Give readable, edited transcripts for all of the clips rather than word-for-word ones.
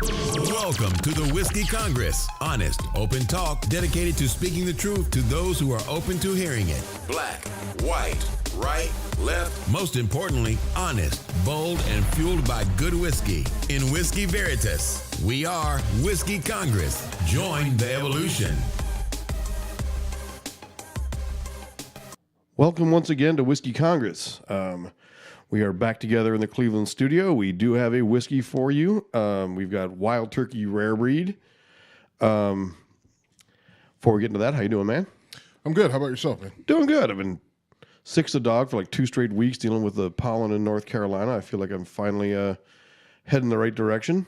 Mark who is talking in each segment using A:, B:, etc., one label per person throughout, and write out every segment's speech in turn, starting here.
A: Welcome to the Whiskey Congress. Honest, open talk dedicated to speaking the truth to those who are open to hearing it. Black, white, right, left. Most importantly, honest, bold, and fueled by good whiskey. In Whiskey Veritas, we are Whiskey Congress. Join the evolution.
B: Welcome once again to Whiskey Congress. We are back together in the Cleveland studio. We do have a whiskey for you. We've got Wild Turkey Rare Breed. Before we get into that, how you doing, man?
C: I'm good. How about yourself, man?
B: Doing good. I've been sick as a dog for like 2 straight weeks dealing with the pollen in North Carolina. I feel like I'm finally heading the right direction.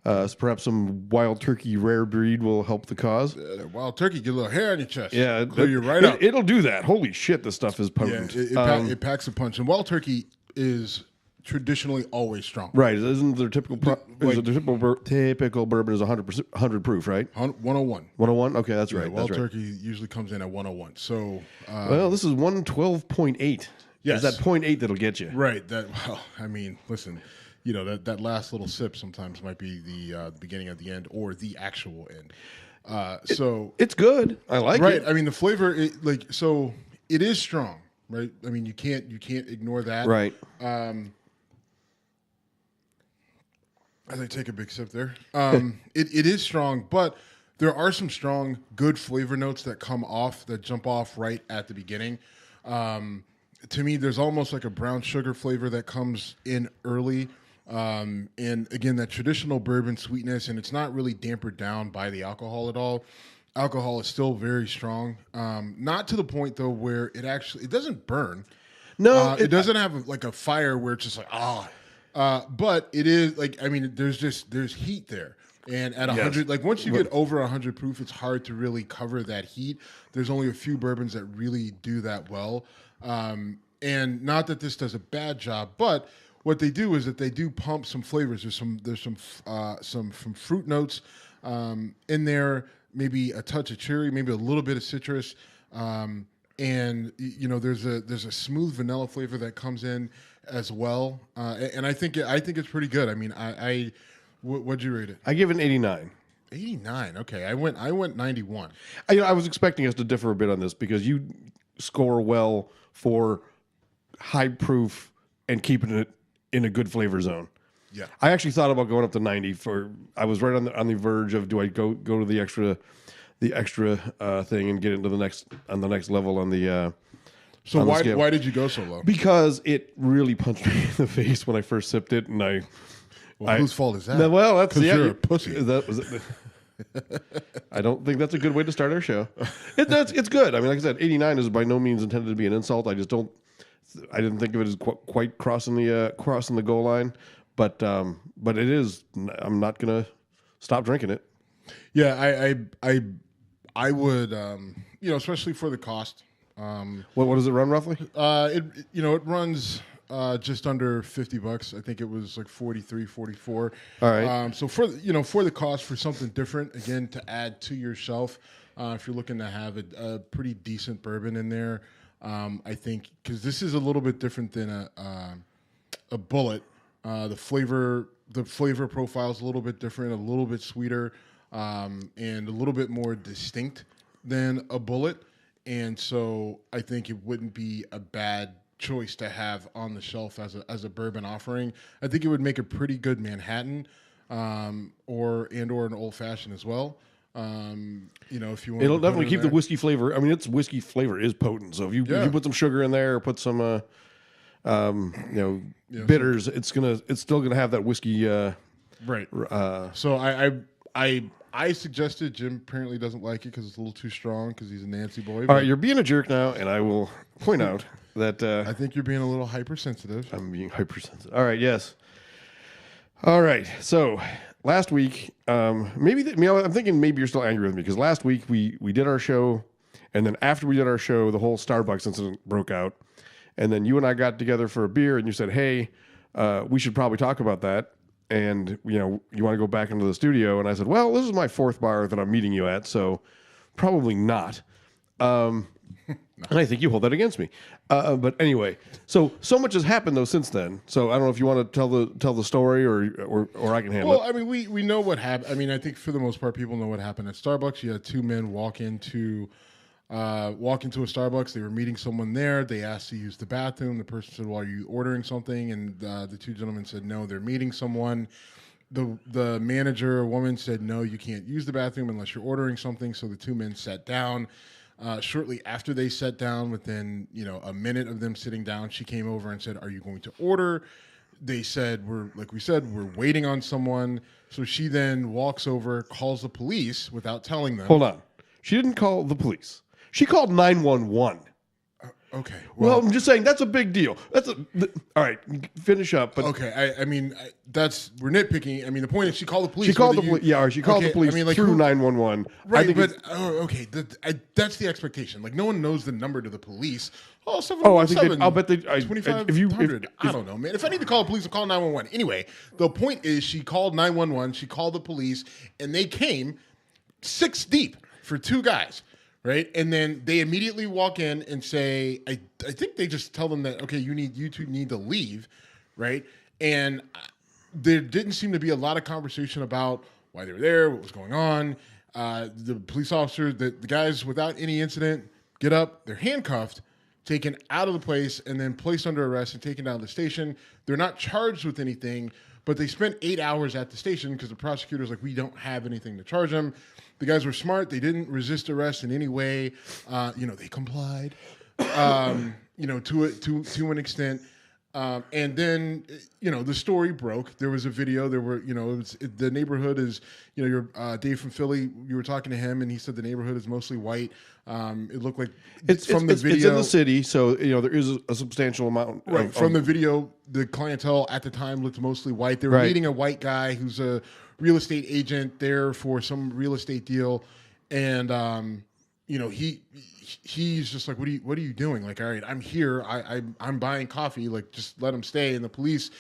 B: So perhaps some Wild Turkey Rare Breed will help the cause.
C: Wild Turkey, get a little hair on your chest.
B: Yeah.
C: Clear you right up.
B: It'll do that. Holy shit, this stuff is potent.
C: Yeah, it packs a punch. And Wild Turkey is traditionally always strong.
B: Right. Isn't their typical typical bourbon is 100 proof, right?
C: 101.
B: 101? Okay, that's right.
C: Wild
B: that's right.
C: Turkey usually comes in at 101. So,
B: well, this is 112.8.
C: Yes.
B: It's that 0.8 that'll get you.
C: Right. Listen, you know, that last little sip sometimes might be the beginning of the end or the actual end.
B: It's good. I like it.
C: Right. I mean, the flavor, it is strong, right? I mean, you can't ignore that.
B: Right.
C: As I take a big sip there, it is strong, but there are some strong, good flavor notes that jump off right at the beginning. To me, there's almost like a brown sugar flavor that comes in early. And again, that traditional bourbon sweetness, and it's not really dampered down by the alcohol at all. Alcohol is still very strong. Not to the point though where it doesn't burn.
B: No,
C: it doesn't have like a fire where it's just like but it is like, I mean, there's heat there. And at 100, like once you get over 100 proof, it's hard to really cover that heat. There's only a few bourbons that really do that well. And not that this does a bad job, but what they do is that they do pump some flavors. There's some fruit notes in there, maybe a touch of cherry, maybe a little bit of citrus, and you know there's a smooth vanilla flavor that comes in as well. And I think it's pretty good. I mean, what'd you rate it?
B: I give it an 89.
C: 89. Okay, I went 91.
B: I was expecting us to differ a bit on this because you score well for high proof and keeping it in a good flavor zone. Yeah, I actually thought about going up to 90. I was right on the verge of do I go to the extra thing and get into the next level on the.
C: So why did you go so low?
B: Because it really punched me in the face when I first sipped it, and
C: whose fault is that?
B: Well, that's
C: you're a pussy.
B: That was it. I don't think that's a good way to start our show. It's good. I mean, like I said, 89 is by no means intended to be an insult. I didn't think of it as quite crossing the goal line, but it is. I'm not gonna stop drinking it.
C: Yeah, I would, especially for the cost.
B: What does it run roughly?
C: It runs just under $50. I think it was like 43, 44.
B: All right.
C: So for the cost, for something different, again, to add to your shelf, if you're looking to have a pretty decent bourbon in there, I think because this is a little bit different than a Bullet. The flavor profile is a little bit different, a little bit sweeter, and a little bit more distinct than a Bullet. And so I think it wouldn't be a bad choice to have on the shelf as a bourbon offering. I think it would make a pretty good Manhattan, or an old fashioned as well. If you want,
B: it'll definitely keep the whiskey flavor. I mean, its whiskey flavor is potent. So if you put some sugar in there, or put some bitters, it's still gonna have that whiskey.
C: Right. So I suggested. Jim apparently doesn't like it because it's a little too strong because he's a Nancy boy.
B: All right, you're being a jerk now, and I will point out that
C: I think you're being a little hypersensitive.
B: I'm being hypersensitive. All right, yes. All right, so last week, I'm thinking maybe you're still angry with me because last week we did our show, and then after we did our show, the whole Starbucks incident broke out, and then you and I got together for a beer, and you said, "Hey, we should probably talk about that." And, you want to go back into the studio. And I said, well, this is my 4th bar that I'm meeting you at, so probably not. And I think you hold that against me. But anyway, so much has happened though since then. So I don't know if you want to tell the story or I can handle it.
C: Well, I mean, we know what happened. I mean, I think for the most part, people know what happened at Starbucks. You had two men walk into a Starbucks. They were meeting someone there. They asked to use the bathroom. The person said, "Well, are you ordering something?" And the two gentlemen said, "No, they're meeting someone." The manager, a woman, said, "No, you can't use the bathroom unless you're ordering something." So the two men sat down. Shortly after they sat down, within a minute of them sitting down, she came over and said, "Are you going to order?" They said, "We're waiting on someone." So she then walks over, calls the police without telling them.
B: Hold on, she didn't call the police. She called 911.
C: Okay.
B: Well, I'm just saying that's a big deal. All right. Finish up. But
C: okay. I mean, we're nitpicking. I mean, the point is she called the police.
B: She called the police. Yeah, or she called the police through 911.
C: Right, but okay. That's the expectation. Like no one knows the number to the police. Oh,
B: I think I'll bet they
C: 2500. I don't know, man. If I need to call the police, I'll call 911. Anyway, the point is she called 911. She called the police, and they came 6 deep for 2 guys. Right, and then they immediately walk in and say, I think they just tell them that, okay, you two need to leave, right? And there didn't seem to be a lot of conversation about why they were there, what was going on. The police officers, the guys, without any incident, get up, they're handcuffed, taken out of the place, and then placed under arrest and taken down to the station. They're not charged with anything, but they spent 8 hours at the station because the prosecutor's like, we don't have anything to charge them. The guys were smart. They didn't resist arrest in any way. They complied, to an extent. And then, the story broke. There was a video. There were, the neighborhood is, your Dave from Philly, you were talking to him, and he said the neighborhood is mostly white. It looked like
B: it's in the city, so there is a substantial amount.
C: Right. From the video, the clientele at the time looked mostly white. They were meeting a white guy who's a real estate agent there for some real estate deal, and he's just like, what are you doing? Like, all right, I'm here. I'm buying coffee. Like, just let him stay. And the police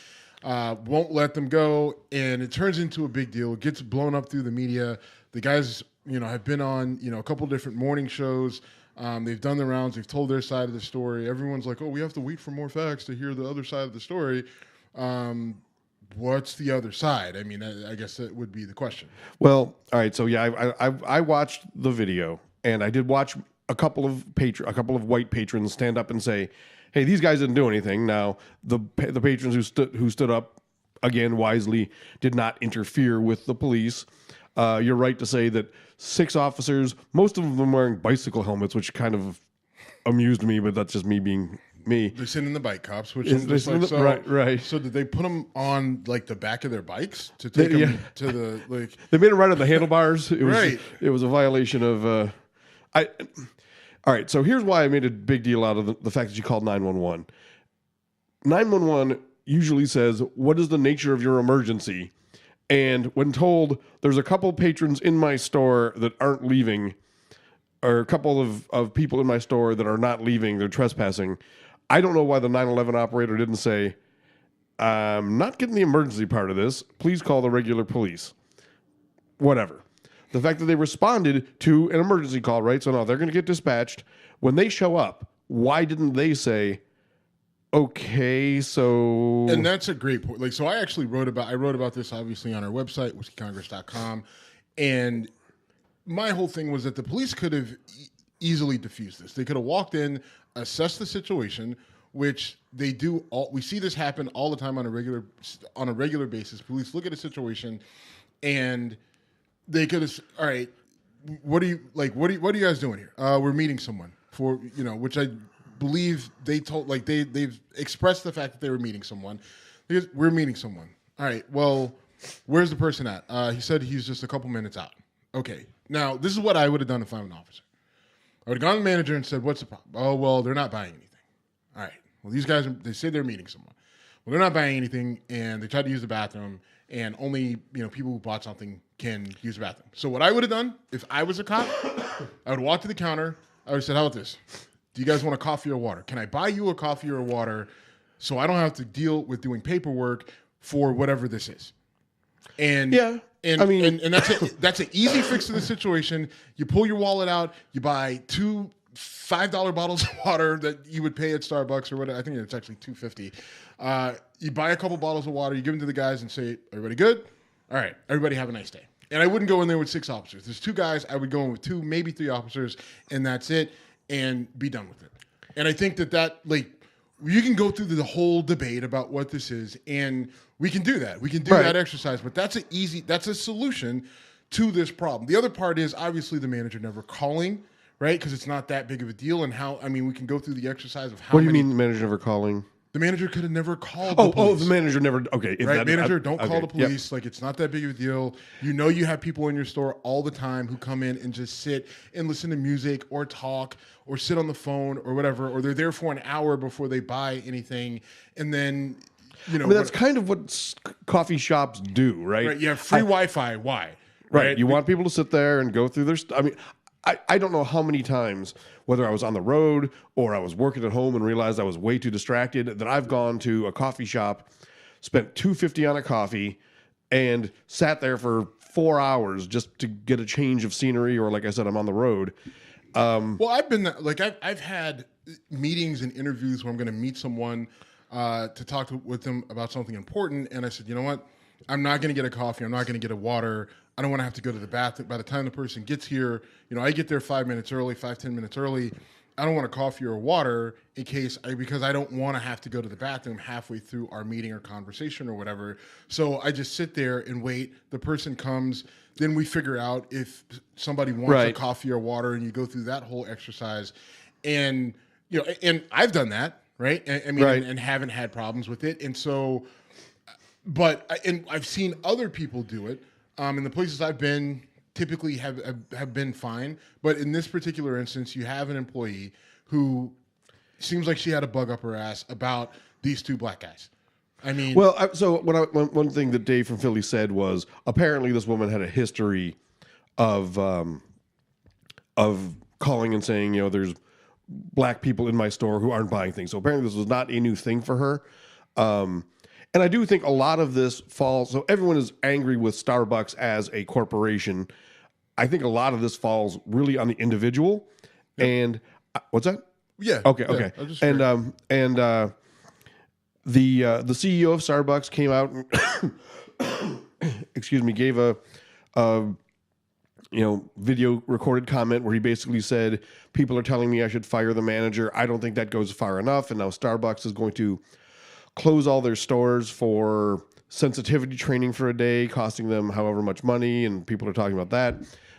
C: won't let them go, and it turns into a big deal. It gets blown up through the media. The guys, have been on a couple different morning shows. They've done the rounds. They've told their side of the story. Everyone's like, oh, we have to wait for more facts to hear the other side of the story. What's the other side? I mean, I guess that would be the question.
B: Well, all right. So yeah, I watched the video, and I did watch a couple of white patrons stand up and say, "Hey, these guys didn't do anything." Now, the patrons who stood up again wisely did not interfere with the police. You're right to say that 6 officers, most of them wearing bicycle helmets, which kind of amused me, but that's just me being me.
C: They're sending the bike cops, which is just like, so,
B: right.
C: So did they put them on like the back of their bikes to take them to the like?
B: They made them right on the handlebars. It was,
C: right.
B: It was a violation of. All right. So here's why I made a big deal out of the fact that you called 911. 911 usually says, "What is the nature of your emergency?" And when told there's a couple patrons in my store that aren't leaving, or a couple of people in my store that are not leaving, they're trespassing. I don't know why the 911 operator didn't say, "I'm not getting the emergency part of this. Please call the regular police." Whatever. The fact that they responded to an emergency call, right? So no, they're going to get dispatched. When they show up, why didn't they say, okay, so...
C: And that's a great point. Like, so I actually wrote about this, obviously, on our website, whiskeycongress.com. And my whole thing was that the police could have easily diffused this. They could have walked in, assessed the situation, which they do. We see this happen all the time on a regular basis. Police look at a situation, and they could have, all right, what are you guys doing here? We're meeting someone for, which I believe they told, like they've expressed the fact that they were meeting someone. We're meeting someone. All right, well, where's the person at? He said he's just a couple minutes out. Okay, now this is what I would have done if I'm an officer. I would have gone to the manager and said, what's the problem? Oh, well, they're not buying anything. All right, well, these guys, they say they're meeting someone. Well, they're not buying anything, and they tried to use the bathroom, and only people who bought something can use the bathroom. So what I would have done if I was a cop, I would walk to the counter. I would have said, how about this? Do you guys want a coffee or water? Can I buy you a coffee or water so I don't have to deal with doing paperwork for whatever this is? And
B: yeah,
C: and
B: I mean,
C: and that's an easy fix to the situation. You pull your wallet out, you buy 2 $5 bottles of water that you would pay at Starbucks or whatever. I think it's actually $2.50. You buy a couple bottles of water, you give them to the guys and say, everybody good? All right, everybody have a nice day. And I wouldn't go in there with 6 officers. There's 2 guys. I would go in with 2, maybe 3 officers, and that's it, and be done with it. And I think that like, you can go through the whole debate about what this is, and we can do that. We can do that exercise, but that's a solution to this problem. The other part is obviously the manager never calling, right? Because it's not that big of a deal. And we can go through the exercise of how.
B: What do you mean the manager never calling?
C: The manager could have never called the police.
B: The manager never. Okay,
C: right? Manager, don't call the police. Yep. Like, it's not that big of a deal. You have people in your store all the time who come in and just sit and listen to music or talk or sit on the phone or whatever, or they're there for an hour before they buy anything, and then.
B: That's kind of what coffee shops do, right?
C: Right. You have free Wi-Fi. Why?
B: Right. You want people to sit there and go through their stuff. I mean, I don't know how many times, whether I was on the road or I was working at home and realized I was way too distracted, that I've gone to a coffee shop, spent $2.50 on a coffee, and sat there for 4 hours just to get a change of scenery, or like I said, I'm on the road.
C: Well, I've had meetings and interviews where I'm going to meet someone to talk with them about something important, and I said, you know what? I'm not going to get a coffee. I'm not going to get a water. I don't want to have to go to the bathroom. By the time the person gets here, I get there 10 minutes early. I don't want a coffee or a water because I don't want to have to go to the bathroom halfway through our meeting or conversation or whatever. So I just sit there and wait. The person comes. Then we figure out if somebody wants a coffee or water, and you go through that whole exercise. And, and I've done that, right? And haven't had problems with it. And so, and I've seen other people do it. And the places I've been typically have been fine. But in this particular instance, you have an employee who seems like she had a bug up her ass about these 2 black guys. I mean...
B: Well, so one thing that Dave from Philly said was, apparently this woman had a history of calling and saying, there's black people in my store who aren't buying things. So apparently this was not a new thing for her. And I do think a lot of this falls... So everyone is angry with Starbucks as a corporation. I think a lot of this falls really on the individual. Yep. And... what's that?
C: Yeah.
B: Okay. And the CEO of Starbucks came out and gave a video recorded comment where he basically said, people are telling me I should fire the manager. I don't think that goes far enough. And now Starbucks is going to close all their stores for sensitivity training for a day, costing them however much money, and people are talking about that.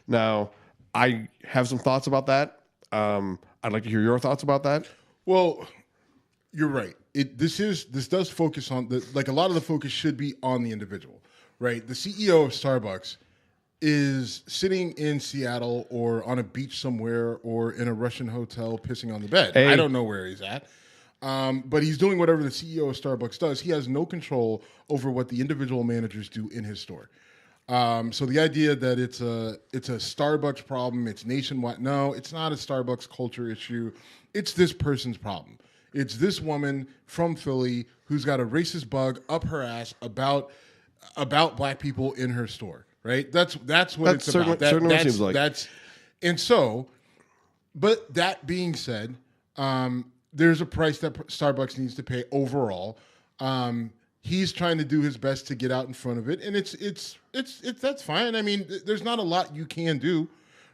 B: Now, I have some thoughts about that. I'd like to hear your thoughts about that.
C: Well, you're right. This does focus on a lot of the focus should be on the individual, right? The CEO of Starbucks is sitting in Seattle or on a beach somewhere or in a Russian hotel pissing on the bed. Hey. I don't know where he's at. But he's doing whatever the CEO of Starbucks does. He has no control over what the individual managers do in his store. So the idea that it's a Starbucks problem, it's nationwide. No, it's not a Starbucks culture issue. It's this person's problem. It's this woman from Philly who's got a racist bug up her ass about black people in her store. Right? That's what it's about.
B: Certainly seems like.
C: But that being said, there's a price that Starbucks needs to pay overall. He's trying to do his best to get out in front of it, and it's that's fine. I mean, there's not a lot you can do,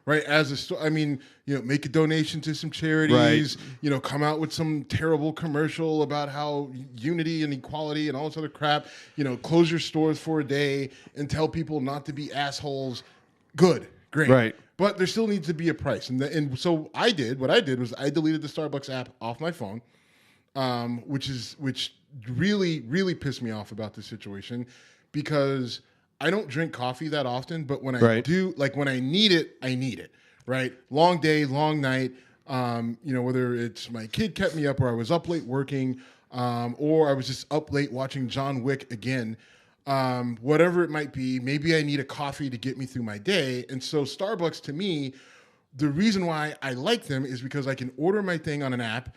C: right? As a store, I mean, make a donation to some charities, right. Come out with some terrible commercial about how unity and equality and all this other crap. Close your stores for a day and tell people not to be assholes. Good, great,
B: right.
C: But there still needs to be a price. And so what I did was I deleted the Starbucks app off my phone, which really, really pissed me off about this situation, because I don't drink coffee that often, but when I do, when I need it, right? Long day, long night, whether it's my kid kept me up or I was up late working, or I was just up late watching John Wick again. Whatever it might be, maybe I need a coffee to get me through my day. And so Starbucks, to me, the reason why I like them is because I can order my thing on an app,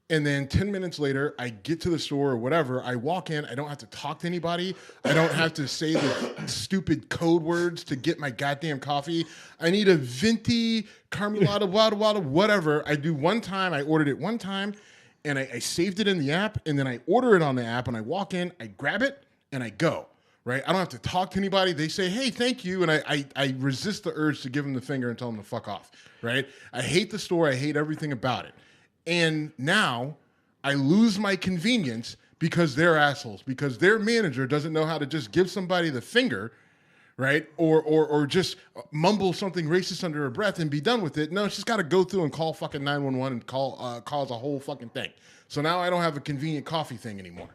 C: And then 10 minutes later, I get to the store or whatever. I walk in. I don't have to talk to anybody. I don't have to say the stupid code words to get my goddamn coffee. I need a venti, carmelada, whatever. I do one time. I ordered it one time, and I saved it in the app, and then I order it on the app, and I walk in, I grab it, and I go. Right? I don't have to talk to anybody. They say, hey, thank you. And I resist the urge to give them the finger and tell them to fuck off. Right? I hate the store. I hate everything about it. And now I lose my convenience because they're assholes, because their manager doesn't know how to just give somebody the finger, right? Or just mumble something racist under her breath and be done with it. No, she's got to go through and call fucking 911 and cause a whole fucking thing. So now I don't have a convenient coffee thing anymore.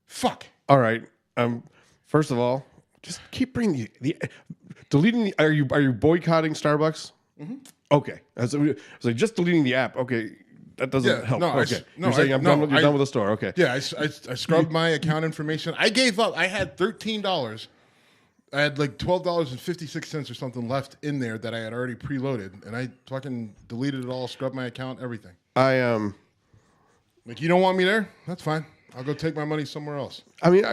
C: Fuck.
B: All right. First of all, just keep bringing deleting the. Are you boycotting Starbucks? Mm-hmm. Okay. I was like, just deleting the app. Okay. That doesn't help.
C: No,
B: okay. You're saying you're done with the store. Okay.
C: Yeah, I scrubbed my account information. I gave up. I had $13. I had like $12.56 or something left in there that I had already preloaded, and I fucking deleted it all, scrubbed my account, everything. Like, you don't want me there? That's fine. I'll go take my money somewhere else.
B: I mean,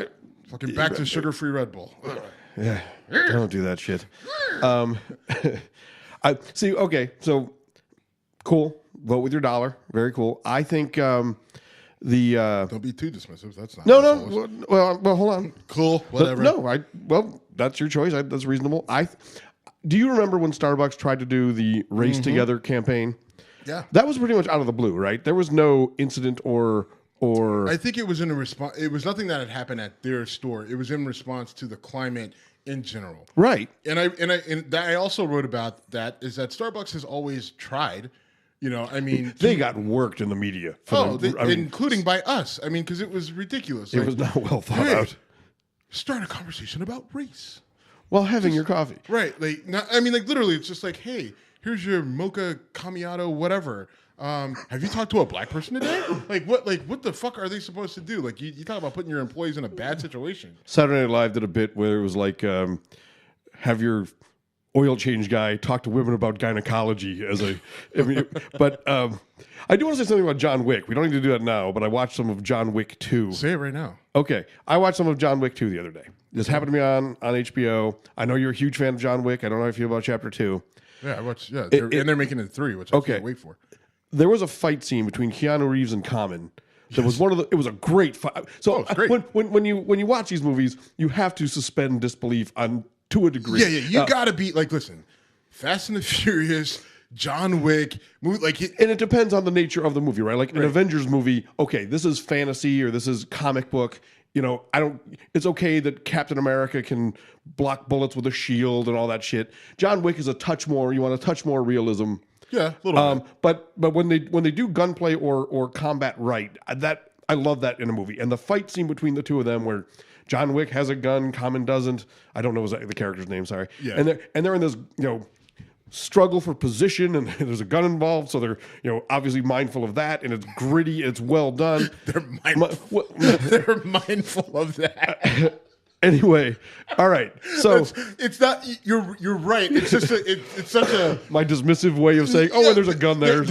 C: fucking back to sugar-free Red Bull.
B: Yeah, don't do that shit. I see. Okay, so cool. Vote with your dollar. Very cool. I think
C: don't be too dismissive. That's not
B: no. Well, hold on.
C: Cool. Whatever.
B: Well, that's your choice. That's reasonable. Do you remember when Starbucks tried to do the Race Together campaign?
C: Yeah,
B: that was pretty much out of the blue, right? There was no incident or.
C: I think it was in a response. It was nothing that had happened at their store. It was in response to the climate in general,
B: right? And
C: I also wrote about that. Is that Starbucks has always tried. You know, I mean,
B: they got worked in the media.
C: Including by us. I mean, because it was ridiculous.
B: It was not well thought out.
C: Start a conversation about race
B: while having your coffee,
C: right? Like, literally, it's just like, hey, here's your mocha macchiato, whatever. Have you talked to a black person today? What the fuck are they supposed to do? Like, you talk about putting your employees in a bad situation.
B: Saturday Night Live did a bit where it was like, have your oil change guy talk to women about gynecology but I do want to say something about John Wick. We don't need to do that now, but I watched some of John Wick 2.
C: Say it right now.
B: Okay. I watched some of John Wick 2 the other day. This happened to me on HBO. I know you're a huge fan of John Wick. I don't know how you feel about Chapter 2.
C: Yeah, I watched, and they're making it 3, which I can't wait for.
B: There was a fight scene between Keanu Reeves and Common. That was it was a great fight. So
C: great.
B: When you watch these movies, you have to suspend disbelief to a degree.
C: Yeah. You gotta be like, listen, Fast and the Furious, John Wick, movie,
B: and it depends on the nature of the movie, right? Like an Avengers movie, okay, this is fantasy or this is comic book. You know, it's okay that Captain America can block bullets with a shield and all that shit. John Wick is a touch more. You want a touch more realism.
C: Yeah, a little bit.
B: But when they do gunplay or combat right, that I love that in a movie. And the fight scene between the two of them, where John Wick has a gun, Common doesn't. I don't know the character's name. Sorry.
C: Yeah.
B: And they're in this struggle for position, and there's a gun involved, so they're obviously mindful of that, and it's gritty, it's well done.
C: They're mindful of that.
B: Anyway, all right. So
C: it's not. You're right. It's just it's such a
B: my dismissive way of saying, and there's a gun there.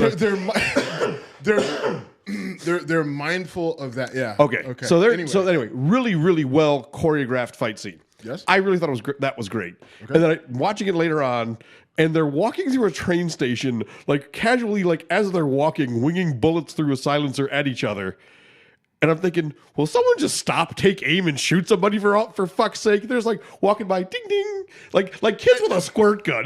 C: They're mindful of that. Yeah.
B: Okay. So anyway, really, really well choreographed fight scene.
C: Yes.
B: I really thought that was great. Okay. And then watching it later on, and they're walking through a train station, like casually, like as they're walking, winging bullets through a silencer at each other. And I'm thinking, will someone just stop, take aim, and shoot somebody for fuck's sake? There's like walking by, ding ding, like kids with a squirt gun.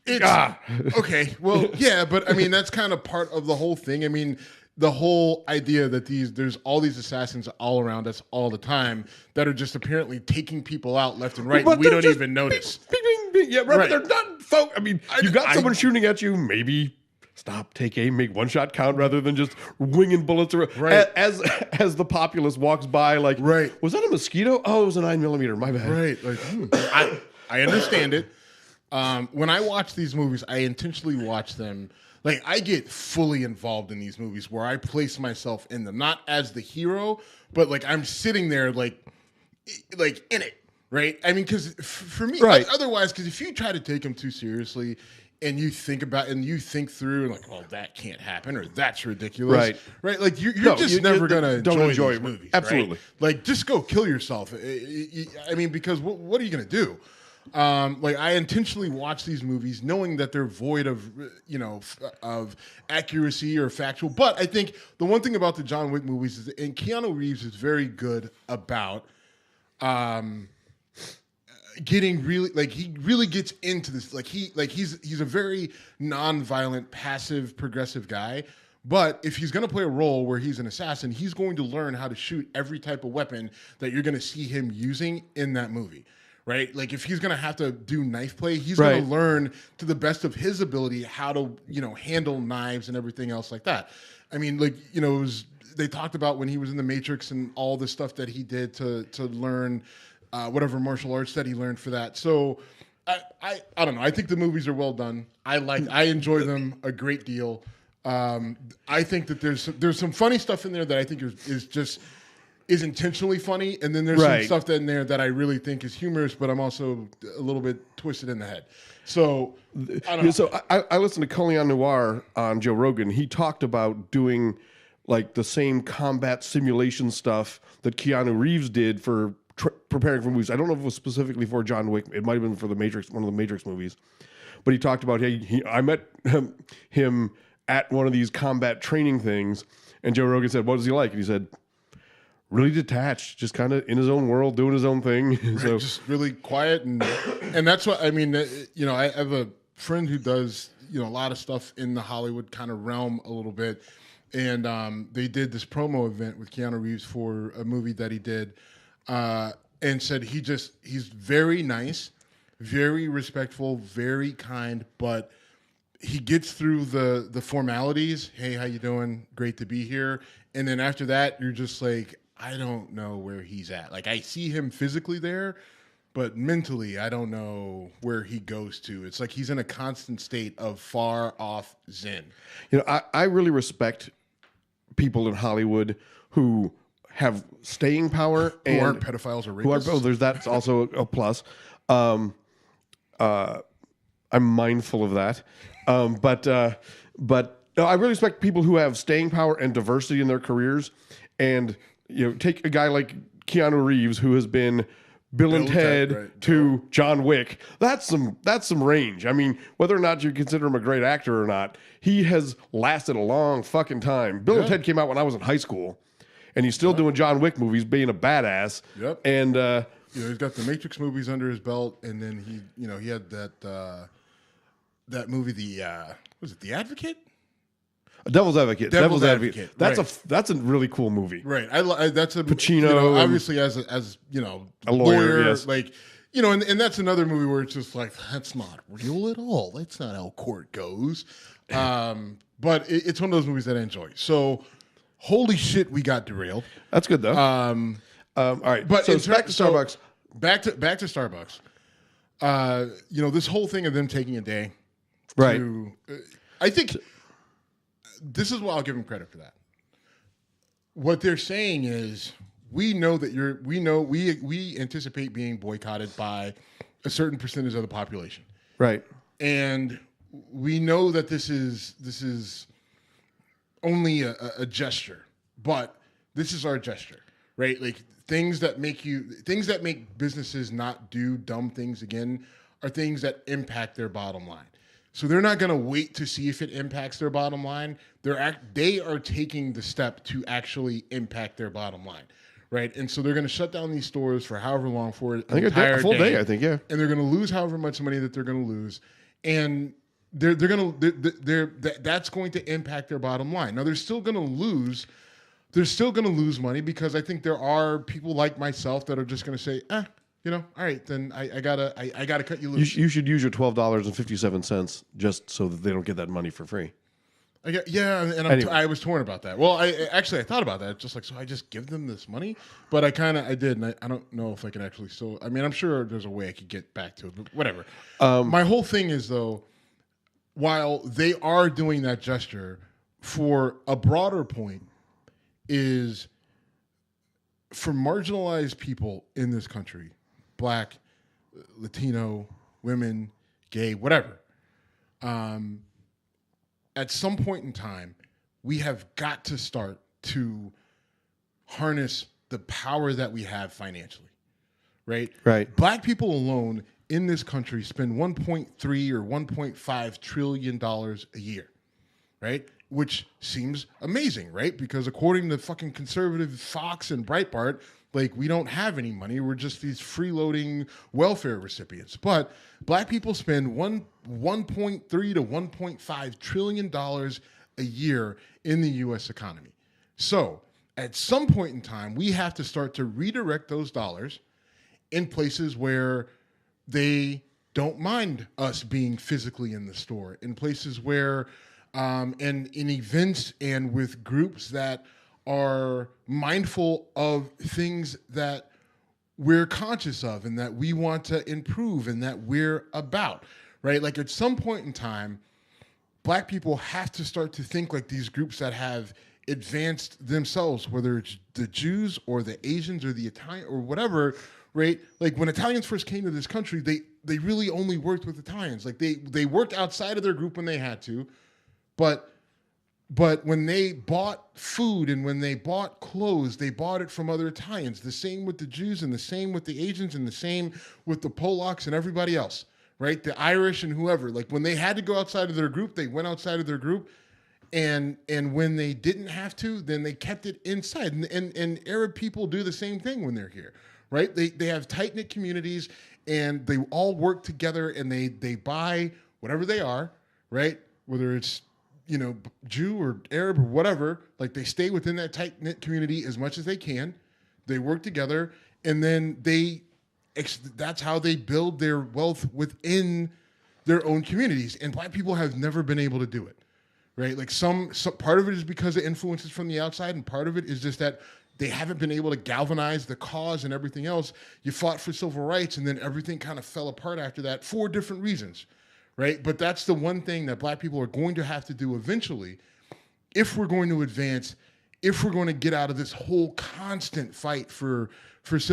C: Okay. Well, yeah, but I mean that's kind of part of the whole thing. I mean, the whole idea that there's all these assassins all around us all the time that are just apparently taking people out left and right, and we don't even notice.
B: Bing, bing, bing. Yeah, right. They're not folk. I mean, you got someone shooting at you, maybe. Stop, take aim, make one shot count rather than just winging bullets around.
C: Right.
B: As the populace walks by, like, was that a mosquito? Oh, it was a 9mm. My bad.
C: Right. Like, I understand it. When I watch these movies, I intentionally watch them. Like, I get fully involved in these movies where I place myself in them, not as the hero, but like I'm sitting there, like in it. Right. I mean, because for me, otherwise, because if you try to take them too seriously, and you think through and like, well, that can't happen, or that's ridiculous, right? Like you're just never gonna enjoy these movies,
B: absolutely.
C: Right? Like just go kill yourself. I mean, because what are you gonna do? Like I intentionally watch these movies knowing that they're void of, of accuracy or factual. But I think the one thing about the John Wick movies is, and Keanu Reeves is very good about, getting really, like he really gets into this. He's a very non-violent, passive, progressive guy. But if he's going to play a role where he's an assassin, he's going to learn how to shoot every type of weapon that you're going to see him using in that movie. Right? Like if he's going to have to do knife play, he's going to learn to the best of his ability how to, handle knives and everything else like that. I mean, they talked about when he was in the Matrix and all the stuff that he did to learn whatever martial arts that he learned for that. So I don't know. I think the movies are well done. I enjoy them a great deal. I think that there's some funny stuff in there that I think is intentionally funny, and then there's some stuff in there that I really think is humorous, but I'm also a little bit twisted in the head. So I don't know.
B: So I listened to Cohen Noir on Joe Rogan. He talked about doing like the same combat simulation stuff that Keanu Reeves did for preparing for movies. I don't know if it was specifically for John Wick. It might have been for the Matrix, one of the Matrix movies. But he talked about I met him at one of these combat training things, and Joe Rogan said, "What was he like?" And he said, really detached, just kind of in his own world, doing his own thing. So
C: just really quiet, and that's what I mean. I have a friend who does a lot of stuff in the Hollywood kind of realm a little bit, and they did this promo event with Keanu Reeves for a movie that he did, and said he's very nice, very respectful, very kind, but he gets through the formalities. Hey, how you doing? Great to be here. And then after that, you're just like, I don't know where he's at. Like I see him physically there, but mentally, I don't know where he goes to. It's like he's in a constant state of far off zen.
B: I really respect people in Hollywood who have staying power and
C: who aren't pedophiles or rapists.
B: That's also a plus. I'm mindful of that. But no, I really respect people who have staying power and diversity in their careers. And take a guy like Keanu Reeves, who has been Bill and Ted to John Wick. That's some range. I mean, whether or not you consider him a great actor or not, he has lasted a long fucking time. Bill and Ted came out when I was in high school, and he's still doing John Wick movies, being a badass.
C: Yep.
B: And
C: he's got the Matrix movies under his belt, and then he had that movie, was it The Advocate?
B: Devil's Advocate.
C: Devil's Advocate.
B: That's a really cool movie.
C: Right. That's a
B: Pacino.
C: Obviously, as
B: a lawyer, yes.
C: And that's another movie where it's just like, that's not real at all. That's not how court goes. But it's one of those movies that I enjoy. So, holy shit, we got derailed.
B: That's good though. All right,
C: but
B: so back to Starbucks.
C: Back to Starbucks. This whole thing of them taking a day.
B: Right.
C: I think. This is why I'll give them credit for that. What they're saying is, we know that we anticipate being boycotted by a certain percentage of the population.
B: Right.
C: And we know that this is only a gesture, but this is our gesture, right? Like things that make businesses not do dumb things again are things that impact their bottom line. So they're not going to wait to see if it impacts their bottom line. They are taking the step to actually impact their bottom line, right? And so they're going to shut down these stores for however long, for an entire
B: a full day. I think, yeah.
C: And they're going to lose however much money that they're going to lose, and that's going to impact their bottom line. Now they're still going to lose. They're still going to lose money because I think there are people like myself that are just going to say, all right, then I gotta cut you loose.
B: You should use your $12.57 just so that they don't get that money for free.
C: I was torn about that. Well, I thought about that. Just like, so I just give them this money, but I did, and I don't know if I can actually still. I mean, I'm sure there's a way I could get back to it, but whatever. My whole thing is though, while they are doing that gesture, for a broader point, is for marginalized people in this country. Black, Latino, women, gay, whatever. at some point in time, we have got to start to harness the power that we have financially, right?
B: Right.
C: Black people alone in this country spend $1.3 or $1.5 trillion a year, right? Which seems amazing, right? Because according to fucking conservative Fox and Breitbart, like, we don't have any money. We're just these freeloading welfare recipients. But black people spend $1.3 to $1.5 trillion a year in the U.S. economy. So at some point in time, we have to start to redirect those dollars in places where they don't mind us being physically in the store, in places where, and in events and with groups that are mindful of things that we're conscious of and that we want to improve and that we're about, right? Like, at some point in time, black people have to start to think like these groups that have advanced themselves, whether it's the Jews or the Asians or the Italian or whatever, right? Like, when Italians first came to this country, they really only worked with Italians. Like, they worked outside of their group when they had to, but when they bought food and when they bought clothes, they bought it from other Italians. The same with the Jews and the same with the Asians and the same with the Polacks and everybody else, right? The Irish and whoever. Like, when they had to go outside of their group, they went outside of their group. And when they didn't have to, then they kept it inside. And Arab people do the same thing when they're here, right? They have tight-knit communities, and they all work together, and they buy whatever they are, right? Whether it's, you know, Jew or Arab or whatever, like, they stay within that tight-knit community as much as they can. They work together, and then that's how they build their wealth within their own communities. And black people have never been able to do it, right? Like, some part of it is because of influences from the outside, and part of it is just that they haven't been able to galvanize the cause and everything else. You fought for civil rights, and then everything kind of fell apart after that for different reasons. Right? But that's the one thing that black people are going to have to do eventually if we're going to advance, if we're going to get out of this whole constant fight for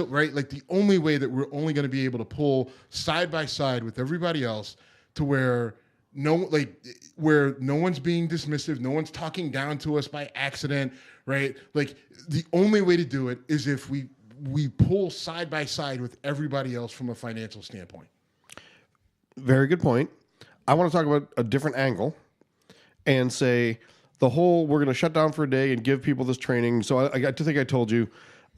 C: right? Like, the only way that we're only going to be able to pull side by side with everybody else to where no one's being dismissive, no one's talking down to us by accident, right? Like, the only way to do it is if we pull side by side with everybody else from a financial standpoint.
B: Very good point. I want to talk about a different angle and say the whole, we're going to shut down for a day and give people this training. So I think I told you,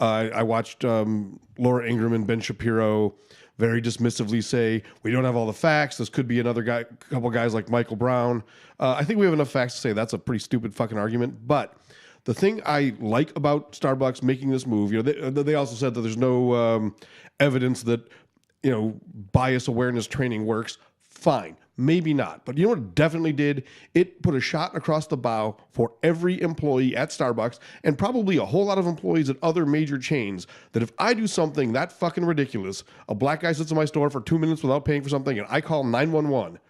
B: I watched Laura Ingraham and Ben Shapiro very dismissively say, we don't have all the facts. This could be another guy, a couple guys like Michael Brown. I think we have enough facts to say that's a pretty stupid fucking argument. But the thing I like about Starbucks making this move, you know, they also said that there's no evidence that, you know, bias awareness training works. Fine. Maybe not. But you know what it definitely did? It put a shot across the bow for every employee at Starbucks and probably a whole lot of employees at other major chains that if I do something that fucking ridiculous, a black guy sits in my store for 2 minutes without paying for something and I call 911,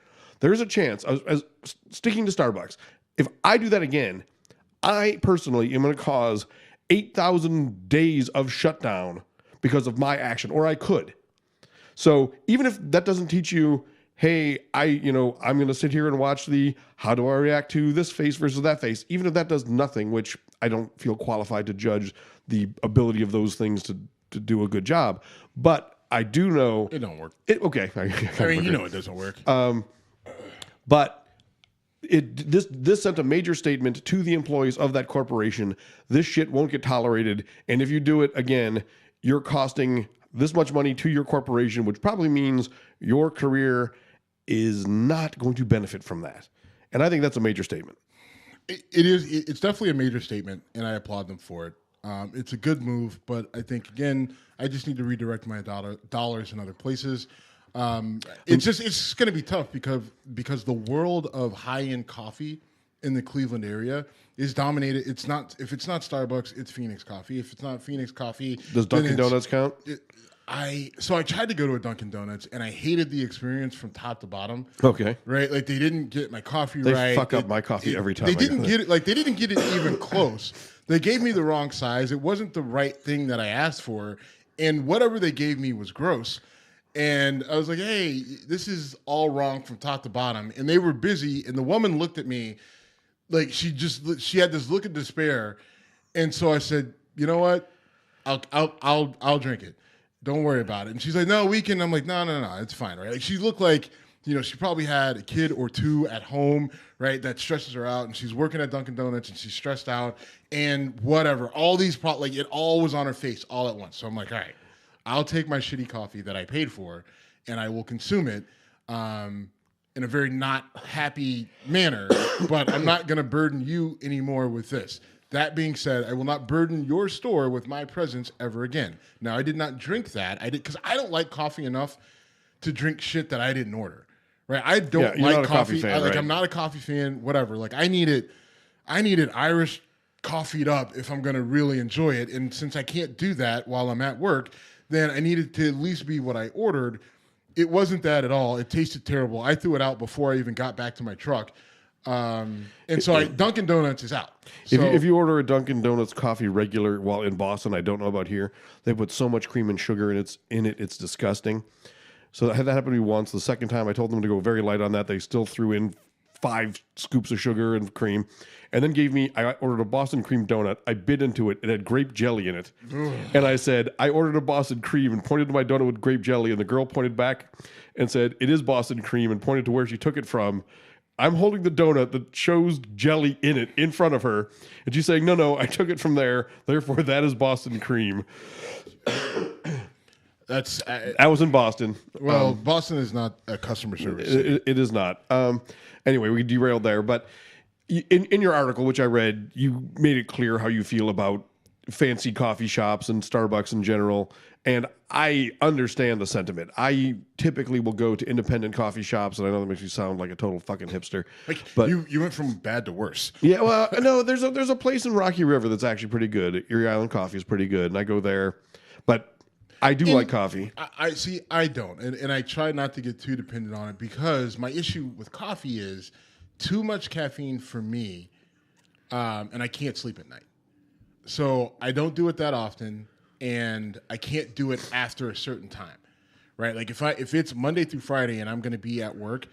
B: there's a chance, as sticking to Starbucks, if I do that again, I personally am going to cause 8,000 days of shutdown because of my action, or I could. So even if that doesn't teach you, hey, I'm going to sit here and watch how do I react to this face versus that face, even if that does nothing, which I don't feel qualified to judge the ability of those things to do a good job. But I do know
C: it don't work.
B: Okay.
C: I mean, you know it doesn't work.
B: But this sent a major statement to the employees of that corporation. This shit won't get tolerated. And if you do it again, you're costing this much money to your corporation, which probably means your career is not going to benefit from that. And I think that's a major statement.
C: It is. It's definitely a major statement, and I applaud them for it. It's a good move, but I think, again, I just need to redirect my dollars in other places. It's going to be tough because the world of high-end coffee in the Cleveland area is dominated. If it's not Starbucks, it's Phoenix Coffee. If it's not Phoenix Coffee,
B: does Dunkin' Donuts count?
C: I tried to go to a Dunkin' Donuts and I hated the experience from top to bottom.
B: Okay.
C: Right? Like, they didn't get my coffee
B: right.
C: They
B: fuck up my coffee every time.
C: They didn't get it. Like, they didn't get it even close. They gave me the wrong size. It wasn't the right thing that I asked for. And whatever they gave me was gross. And I was like, hey, this is all wrong from top to bottom. And they were busy. And the woman looked at me like she had this look of despair. And so I said, you know what? I'll drink it. Don't worry about it. And she's like, no, we can. I'm like, no, it's fine, right? Like she looked like, she probably had a kid or two at home, right? That stresses her out, and she's working at Dunkin' Donuts, and she's stressed out, and whatever. All these it all was on her face all at once. So I'm like, all right, I'll take my shitty coffee that I paid for, and I will consume it in a very not happy manner. But I'm not going to burden you anymore with this. That being said, I will not burden your store with my presence ever again. Now, I did not drink that. I did because I don't like coffee enough to drink shit that I didn't order. Right? I don't like coffee.
B: Fan, right?
C: I'm not a coffee fan. Whatever. Like I need it Irish coffeeed up if I'm going to really enjoy it. And since I can't do that while I'm at work, then I needed to at least be what I ordered. It wasn't that at all. It tasted terrible. I threw it out before I even got back to my truck. Dunkin' Donuts is out. So,
B: if you order a Dunkin' Donuts coffee regular while in Boston, I don't know about here, they put so much cream and sugar in it, it's disgusting. So that happened to me once. The second time I told them to go very light on that. They still threw in 5 scoops of sugar and cream, and then I ordered a Boston cream donut. I bit into it. It had grape jelly in it. And I said, I ordered a Boston cream and pointed to my donut with grape jelly. And the girl pointed back and said, it is Boston cream, and pointed to where she took it from. I'm holding the donut that shows jelly in it in front of her. And she's saying, no, I took it from there. Therefore, that is Boston cream. I was in Boston.
C: Well, Boston is not a customer service.
B: It is not. Anyway, we derailed there. But in your article, which I read, you made it clear how you feel about fancy coffee shops and Starbucks in general. And I understand the sentiment. I typically will go to independent coffee shops, and I know that makes me sound like a total fucking hipster.
C: But you went from bad to worse.
B: Yeah, well, no, there's a place in Rocky River that's actually pretty good. Erie Island Coffee is pretty good, and I go there. But I do like coffee.
C: I don't, and I try not to get too dependent on it because my issue with coffee is too much caffeine for me, and I can't sleep at night. So I don't do it that often. And I can't do it after a certain time, right? Like if it's Monday through Friday and I'm going to be at work,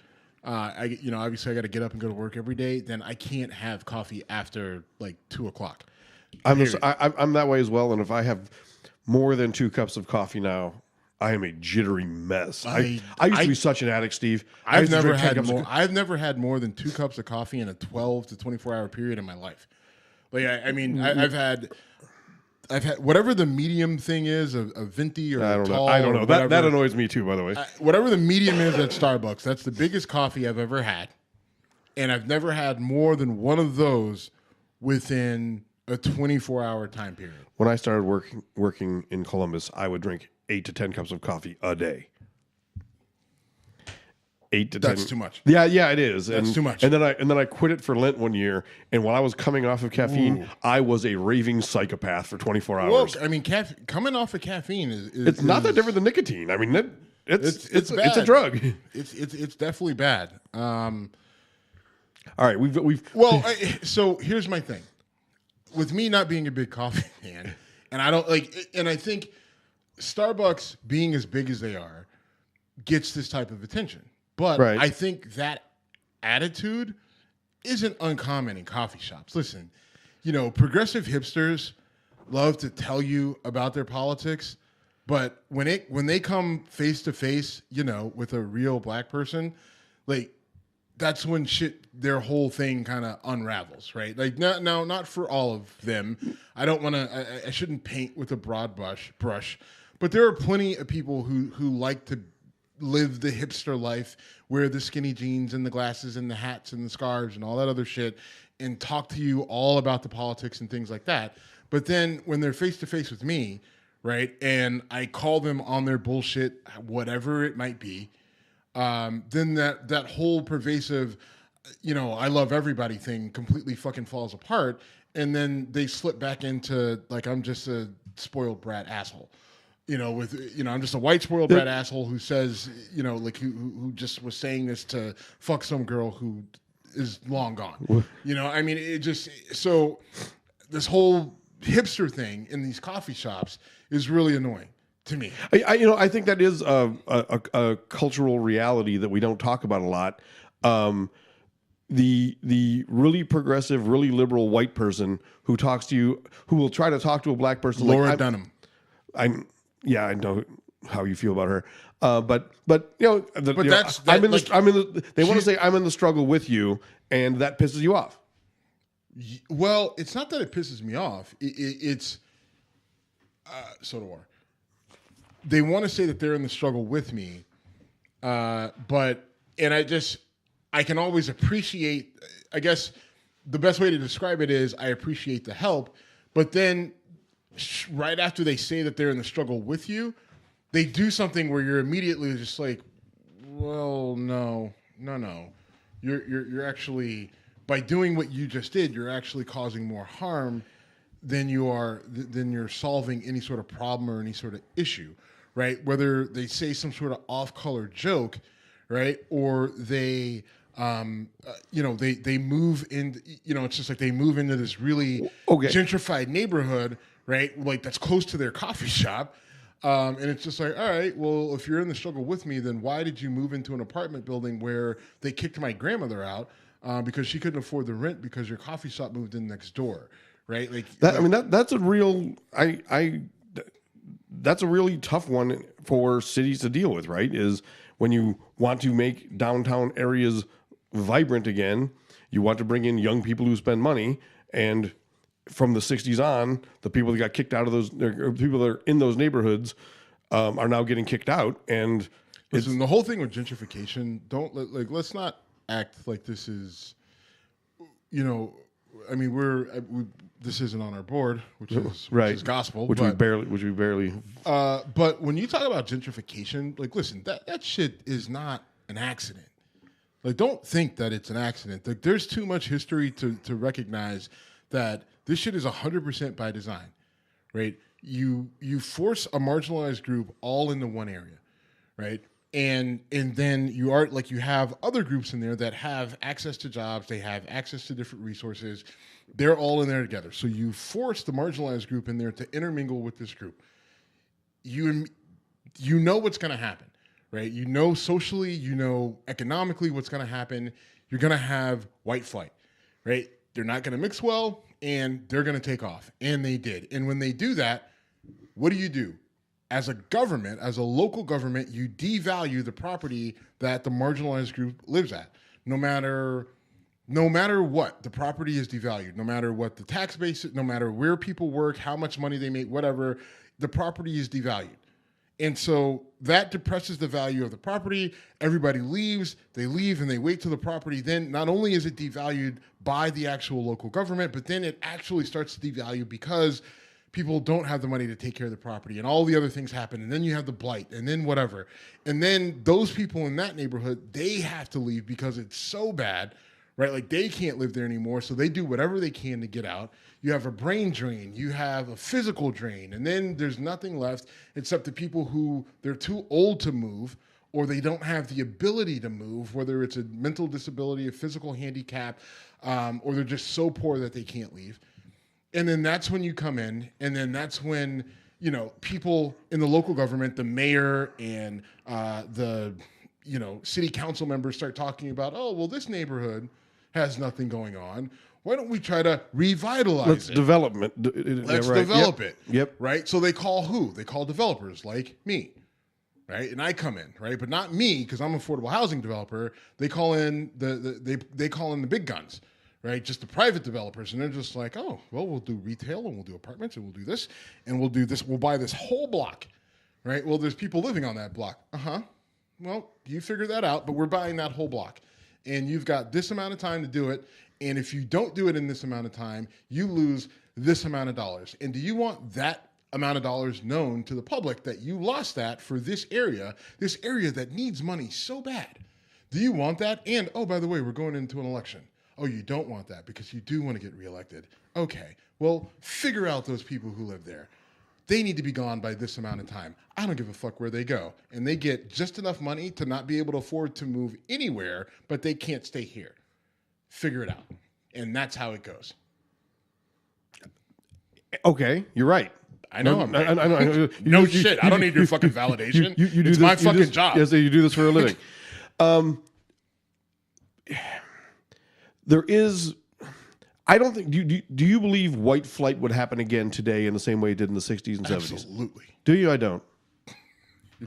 C: obviously I got to get up and go to work every day. Then I can't have coffee after like 2:00.
B: I'm that way as well. And if I have more than 2 cups of coffee now, I am a jittery mess. I used to be such an addict, Steve.
C: I've never had more than 2 cups of coffee in a 12 to 24 hour period in my life. Like I've had whatever the medium thing is, a venti or tall.
B: I don't know. That annoys me too, by the way.
C: Whatever the medium is at Starbucks, that's the biggest coffee I've ever had. And I've never had more than one of those within a 24-hour time period.
B: When I started working in Columbus, I would drink 8 to 10 cups of coffee a day. 8 to 10.
C: That's too much.
B: Yeah, it is.
C: That's too much.
B: And then I quit it for Lent one year. And while I was coming off of caffeine, I was a raving psychopath for 24 hours.
C: Well, I mean, coming off of caffeine is
B: it's not that different than nicotine. I mean, it's
C: bad.
B: It's a drug.
C: It's definitely bad.
B: All right, we've
C: so here's my thing. With me not being a big coffee fan, and I think Starbucks being as big as they are gets this type of attention. But I think that attitude isn't uncommon in coffee shops. Listen, progressive hipsters love to tell you about their politics, but when they come face to face, with a real black person, like that's when their whole thing kind of unravels, right? Like now, not for all of them. I don't want to. I shouldn't paint with a broad brush, but there are plenty of people who like to live the hipster life, wear the skinny jeans and the glasses and the hats and the scarves and all that other shit, and talk to you all about the politics and things like that. But then when they're face to face with me, right, and I call them on their bullshit, whatever it might be, then that whole pervasive, I love everybody thing completely fucking falls apart, and then they slip back into like I'm just a spoiled brat asshole. I'm just a white spoiled brat asshole who says, like who just was saying this to fuck some girl who is long gone. I mean, it just, so this whole hipster thing in these coffee shops is really annoying to me.
B: I think that is a cultural reality that we don't talk about a lot. The really progressive, really liberal white person who talks to you, who will try to talk to a black person,
C: Laura Dunham.
B: I know how you feel about her, but they want to say I'm in the struggle with you, and that pisses you off.
C: Well, it's not that it pisses me off. It's so do I. They want to say that they're in the struggle with me, I can always appreciate. I guess the best way to describe it is I appreciate the help, but then right after they say that they're in the struggle with you, they do something where you're immediately just like, well, no. You're actually, by doing what you just did, you're actually causing more harm than you're solving any sort of problem or any sort of issue, right? Whether they say some sort of off-color joke, right, or they they move in, it's just like they move into this really gentrified neighborhood, right? Like that's close to their coffee shop. And it's just like, all right, well, if you're in the struggle with me, then why did you move into an apartment building where they kicked my grandmother out because she couldn't afford the rent because your coffee shop moved in next door, right? Like that,
B: that's a real, that's a really tough one for cities to deal with, right? Is when you want to make downtown areas vibrant again, you want to bring in young people who spend money, and from the 60s on, the people that got kicked out of those, or people that are in those neighborhoods are now getting kicked out. And
C: listen, the whole thing with gentrification, let's not act like this is, this isn't on our board, which is gospel,
B: which we barely.
C: But when you talk about gentrification, like, listen, that shit is not an accident. Like, don't think that it's an accident. Like, there's too much history to recognize that this shit is 100% by design, right? You force a marginalized group all into one area, right? And then you have other groups in there that have access to jobs, they have access to different resources. They're all in there together. So you force the marginalized group in there to intermingle with this group. You know what's going to happen, right? You know socially, you know economically what's going to happen. You're going to have white flight, right? They're not going to mix well, and they're going to take off. And they did. And when they do that, what do? As a government, as a local government, you devalue the property that the marginalized group lives at. No matter what, the property is devalued. No matter what the tax base is, no matter where people work, how much money they make, whatever, the property is devalued. And so that depresses the value of the property. Everybody leaves. They leave and they wait till the property. Then not only is it devalued by the actual local government, but then it actually starts to devalue because people don't have the money to take care of the property and all the other things happen. And then you have the blight and then whatever. And then those people in that neighborhood, they have to leave because it's so bad, right? Like they can't live there anymore. So they do whatever they can to get out. You have a brain drain, you have a physical drain, and then there's nothing left except the people who they're too old to move or they don't have the ability to move, whether it's a mental disability, a physical handicap, or they're just so poor that they can't leave. And then that's when you come in, and then that's when, people in the local government, the mayor and the city council members start talking about, oh, well, this neighborhood has nothing going on. Why don't we try to revitalize it?
B: Develop
C: it.
B: Yep.
C: Right? So they call who? They call developers like me, right? And I come in, right? But not me, because I'm an affordable housing developer. They call in they call in the big guns, right? Just the private developers. And they're just like, oh, well, we'll do retail and we'll do apartments and we'll do this and we'll do this. We'll buy this whole block, right? Well, there's people living on that block. Well, you figure that out, but we're buying that whole block. And you've got this amount of time to do it. And if you don't do it in this amount of time, you lose this amount of dollars. And do you want that amount of dollars known to the public that you lost that for this area that needs money so bad? Do you want that? And, oh, by the way, we're going into an election. Oh, you don't want that because you do want to get reelected. Okay, well, figure out those people who live there. They need to be gone by this amount of time. I don't give a fuck where they go. And they get just enough money to not be able to afford to move anywhere, but they can't stay here. Figure it out. And that's how it goes.
B: Okay, you're right.
C: I know.
B: No, I know.
C: No shit. I don't need your fucking validation.
B: You do
C: it's
B: this,
C: my fucking job.
B: Yes, you do this for a living. There is. I don't think. Do you believe white flight would happen again today in the same way it did in the 60s and 70s?
C: Absolutely.
B: Do you? I don't.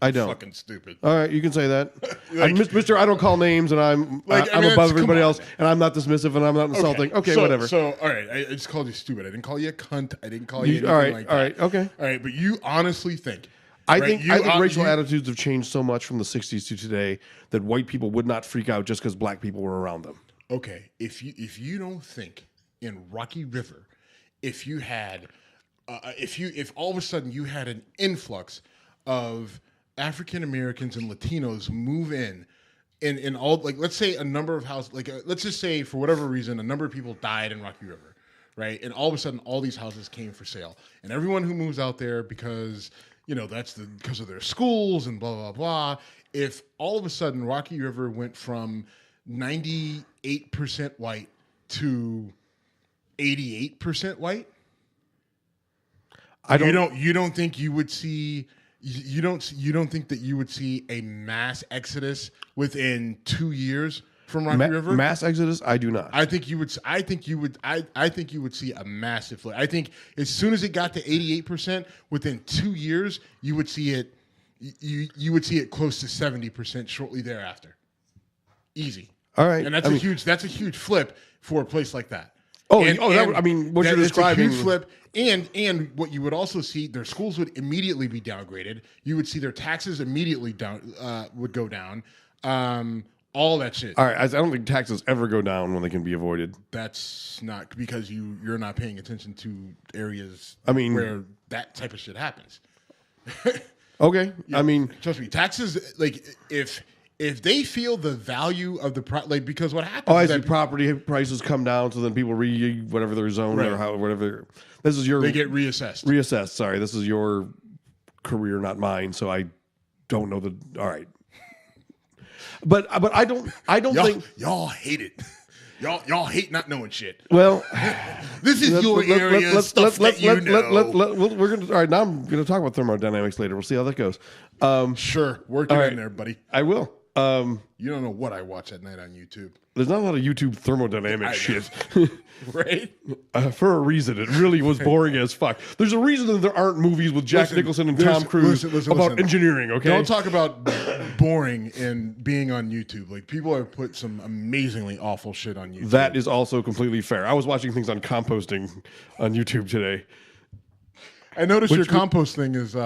B: I don't.
C: Fucking stupid.
B: All right, you can say that. Mr. I don't call names, and I'm above everybody else, and I'm not dismissive, and I'm not insulting. Okay, whatever.
C: So, all right, I just called you stupid. I didn't call you a cunt. I didn't call you anything like that.
B: All right, okay.
C: All right, but you honestly think...
B: I think racial attitudes have changed so much from the 60s to today that white people would not freak out just because black people were around them.
C: Okay, if you don't think in Rocky River, if you had... if all of a sudden you had an influx of... African Americans and Latinos move in all, like, let's say a number of houses, like, let's just say for whatever reason, a number of people died in Rocky River, right? And all of a sudden, all these houses came for sale, and everyone who moves out there because because of their schools and blah blah blah. If all of a sudden Rocky River went from 98% white to 88% white, you don't think you would see. You don't think that you would see a mass exodus within 2 years from Rocky River?
B: Mass exodus? I do not.
C: I think you would see a massive flip. I think as soon as it got to 88%, within 2 years, you would see it. You would see it close to 70% shortly thereafter. Easy.
B: All right,
C: and that's a huge flip for a place like that.
B: What you're describing,
C: a huge flip. And what you would also see, their schools would immediately be downgraded. You would see their taxes immediately would go down. All that shit.
B: All right, I don't think taxes ever go down when they can be avoided.
C: That's not because you're not paying attention to areas. Where that type of shit happens.
B: Okay,
C: trust me, taxes, like, if they feel the value of the because what happens?
B: I see property prices come down, so then people whatever their zone or whatever. They get reassessed.
C: Reassessed.
B: Sorry, this is your career, not mine. So I don't know all right, but I don't think
C: y'all hate it. Y'all hate not knowing shit.
B: Well,
C: this is your area.
B: We're gonna. All right, now I'm gonna talk about thermodynamics later. We'll see how that goes.
C: Sure, work it in there, buddy.
B: I will.
C: You don't know what I watch at night on YouTube.
B: There's not a lot of YouTube thermodynamics shit.
C: Right?
B: For a reason. It really was boring as fuck. There's a reason that there aren't movies with Jack Nicholson and Tom Cruise about engineering, okay?
C: Don't talk about boring and being on YouTube. Like, people have put some amazingly awful shit on YouTube.
B: That is also completely fair. I was watching things on composting on YouTube today.
C: I noticed your compost thing is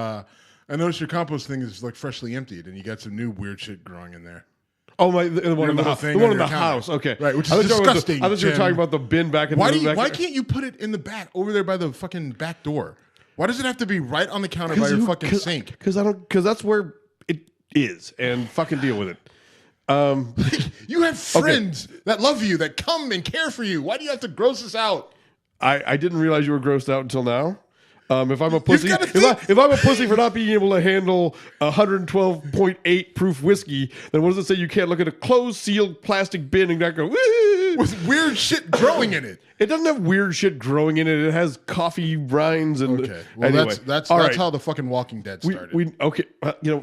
C: like freshly emptied, and you got some new weird shit growing in there.
B: Oh my! The one in the house. Okay,
C: right. Which is disgusting.
B: I thought you were talking about the bin back in the back.
C: Why can't you put it in the back over there by the fucking back door? Why does it have to be right on the counter by your fucking sink?
B: Because that's where it is, and fucking deal with it.
C: You have friends that love you, that come and care for you. Why do you have to gross us out?
B: I didn't realize you were grossed out until now. If I'm a pussy, if I'm a pussy for not being able to handle 112.8 proof whiskey, then what does it say? You can't look at a closed, sealed plastic bin and not go woo!
C: With weird shit growing in it.
B: It doesn't have weird shit growing in it. It has coffee rinds and.
C: Okay, well, anyway, that's how the fucking Walking Dead started.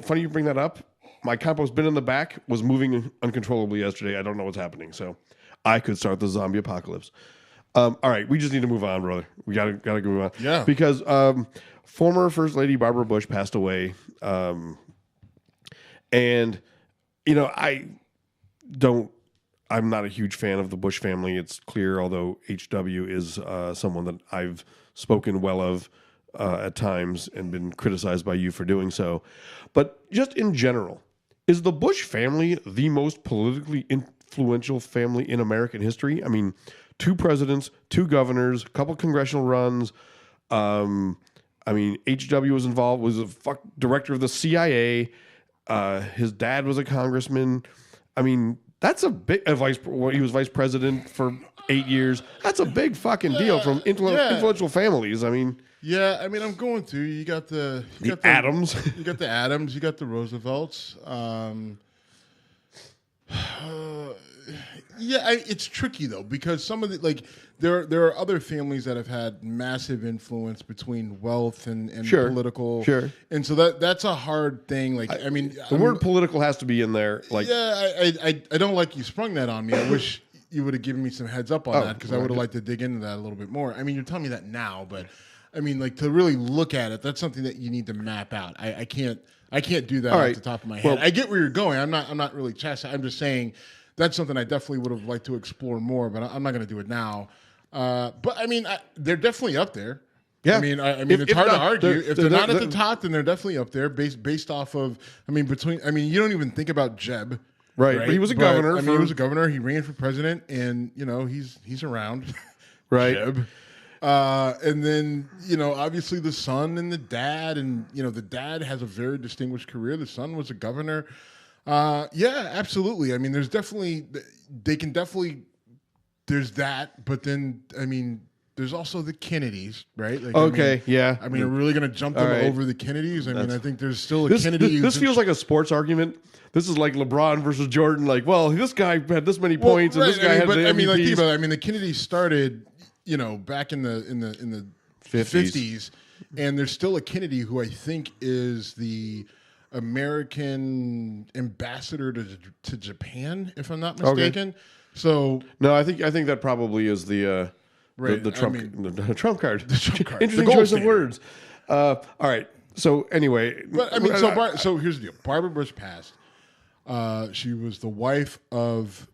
B: Funny you bring that up. My compost bin in the back was moving uncontrollably yesterday. I don't know what's happening, so I could start the zombie apocalypse. All right, we just need to move on, brother. We gotta go move on.
C: Yeah.
B: Because former First Lady Barbara Bush passed away, and I'm not a huge fan of the Bush family. It's clear, although HW is someone that I've spoken well of at times and been criticized by you for doing so. But just in general, is the Bush family the most politically influential family in American history? I mean, 2 presidents, 2 governors, a couple congressional runs. HW was involved, was a director of the CIA. His dad was a congressman. I mean, that's a big he was vice president for 8 years. That's a big fucking deal from influential families. I mean,
C: I'm going through. You got the
B: Adams.
C: You got the Adams. You got the Roosevelts. Yeah, it's tricky though because some of the there are other families that have had massive influence between wealth and political.
B: Sure.
C: And so that's a hard thing. Like I mean,
B: the word political has to be in there. Like
C: I don't like you sprung that on me. I wish you would have given me some heads up on that because I would have liked to dig into that a little bit more. I mean, you're telling me that now, but I mean, like to really look at it, that's something that you need to map out. I can't do that off the top of my head. Well, I get where you're going. I'm not really chastising. I'm just saying that's something I definitely would have liked to explore more, but I'm not going to do it now. But I mean, they're definitely up there.
B: Yeah.
C: I mean, it's hard to argue. If they're not at the top, then they're definitely up there based off of. I mean, you don't even think about Jeb.
B: Right. But he was a governor.
C: He was a governor. He ran for president, and he's around.
B: Right.
C: Jeb. And then, obviously the son and the dad, and, the dad has a very distinguished career. The son was a governor. Yeah, absolutely. I mean, there's that, but then, I mean, there's also the Kennedys, right? Like,
B: okay, yeah.
C: I mean, we're really going to jump them over the Kennedys. I mean, I think there's still a Kennedy.
B: This feels like a sports argument. This is like LeBron versus Jordan. Like, well, this guy had this many points, and this guy had the MVPs.
C: I mean, think about it. I mean, the Kennedys started, back in the 50s, and there's still a Kennedy who I think is the American ambassador to Japan, if I'm not mistaken. Okay. So
B: no, I think that probably is the Trump the Trump card.
C: The Trump card.
B: Interesting choice of words. All right. So anyway,
C: but I mean, so here's the deal. Barbara Bush passed. She was the wife of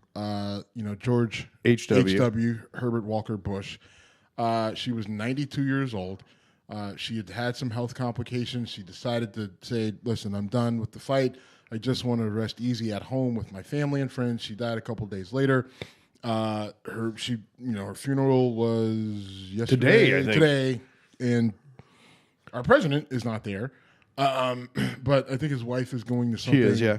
C: George H.W. Herbert Walker Bush. She was 92 years old. She had some health complications. She decided to say, "Listen, I'm done with the fight. I just want to rest easy at home with my family and friends." She died a couple days later. Her funeral was yesterday.
B: I think.
C: Today, and our president is not there, but I think his wife is going to something.
B: She is, yeah.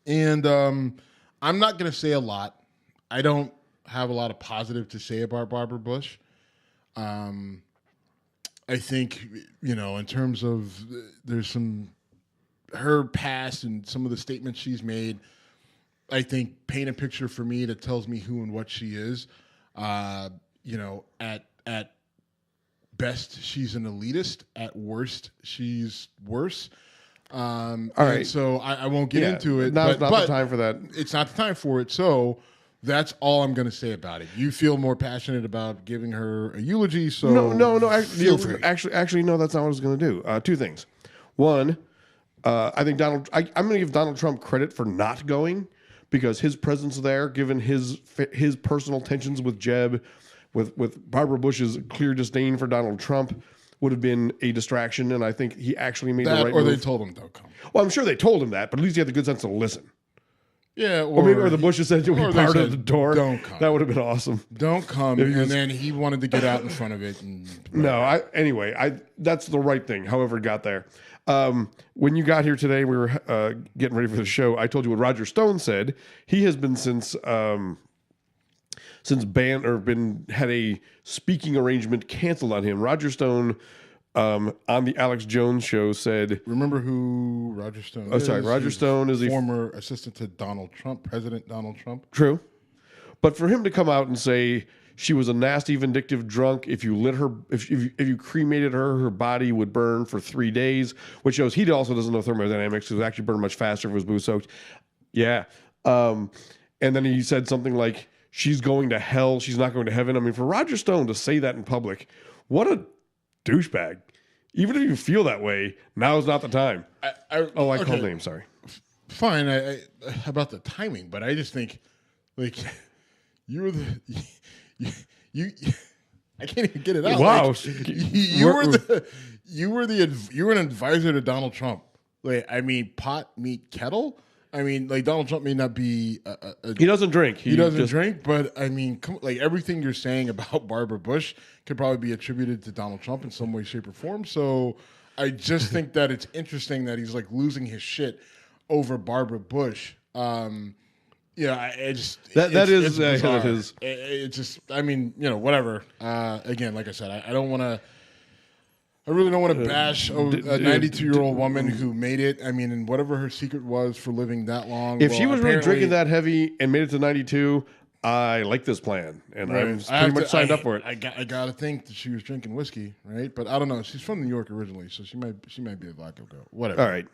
C: And I'm not going to say a lot. I don't have a lot of positive to say about Barbara Bush. I think, in terms of there's her past and some of the statements she's made, I think paint a picture for me that tells me who and what she is. At best, she's an elitist. At worst, she's worse. All right. So I won't get into it.
B: Now's not the time for that.
C: It's not the time for it. So that's all I'm going to say about it. You feel more passionate about giving her a eulogy, so
B: no. Actually, no. That's not what I was going to do. Two things. One, I think I'm going to give Donald Trump credit for not going because his presence there, given his personal tensions with Jeb, with Barbara Bush's clear disdain for Donald Trump, would have been a distraction, and I think he actually made the right move.
C: Or they told him don't come.
B: Well, I'm sure they told him that, but at least he had the good sense to listen.
C: Yeah,
B: or the Bushes said to be part of the door.
C: Don't come.
B: That would have been awesome.
C: Don't come, and then he wanted to get out in front of it.
B: That's the right thing. However, it got there. When you got here today, we were getting ready for the show. I told you what Roger Stone said. He has been since banned or had a speaking arrangement canceled on him. Roger Stone. On the Alex Jones show said...
C: Remember who Roger Stone is?
B: Oh, sorry. Roger Stone is
C: the former assistant to Donald Trump, President Donald Trump.
B: True. But for him to come out and say she was a nasty, vindictive drunk, if you lit her, if you cremated her, her body would burn for 3 days, which shows he also doesn't know thermodynamics. It would actually burn much faster if it was booze soaked. Yeah. And then he said something like, she's going to hell, she's not going to heaven. I mean, for Roger Stone to say that in public, what a douchebag. Even if you feel that way, now is not the time. I called names, sorry.
C: Fine, I about the timing, but I just think, like, you were I can't even get it out.
B: Wow,
C: like, you were an advisor to Donald Trump. Like, I mean, pot meet kettle. I mean, like, Donald Trump may not be
B: he doesn't drink.
C: He doesn't drink, but I mean, everything you're saying about Barbara Bush could probably be attributed to Donald Trump in some way, shape, or form. So I just think that it's interesting that he's like losing his shit over Barbara Bush. It's just, I mean, whatever. Again, like I said, I don't want to. I really don't want to bash a 92-year-old woman who made it. I mean, and whatever her secret was for living that long.
B: If she was really drinking that heavy and made it to 92, I like this plan, and I was pretty much signed up for it.
C: I got to think that she was drinking whiskey, right? But I don't know. She's from New York originally, so she might be a vodka girl. Whatever.
B: All right.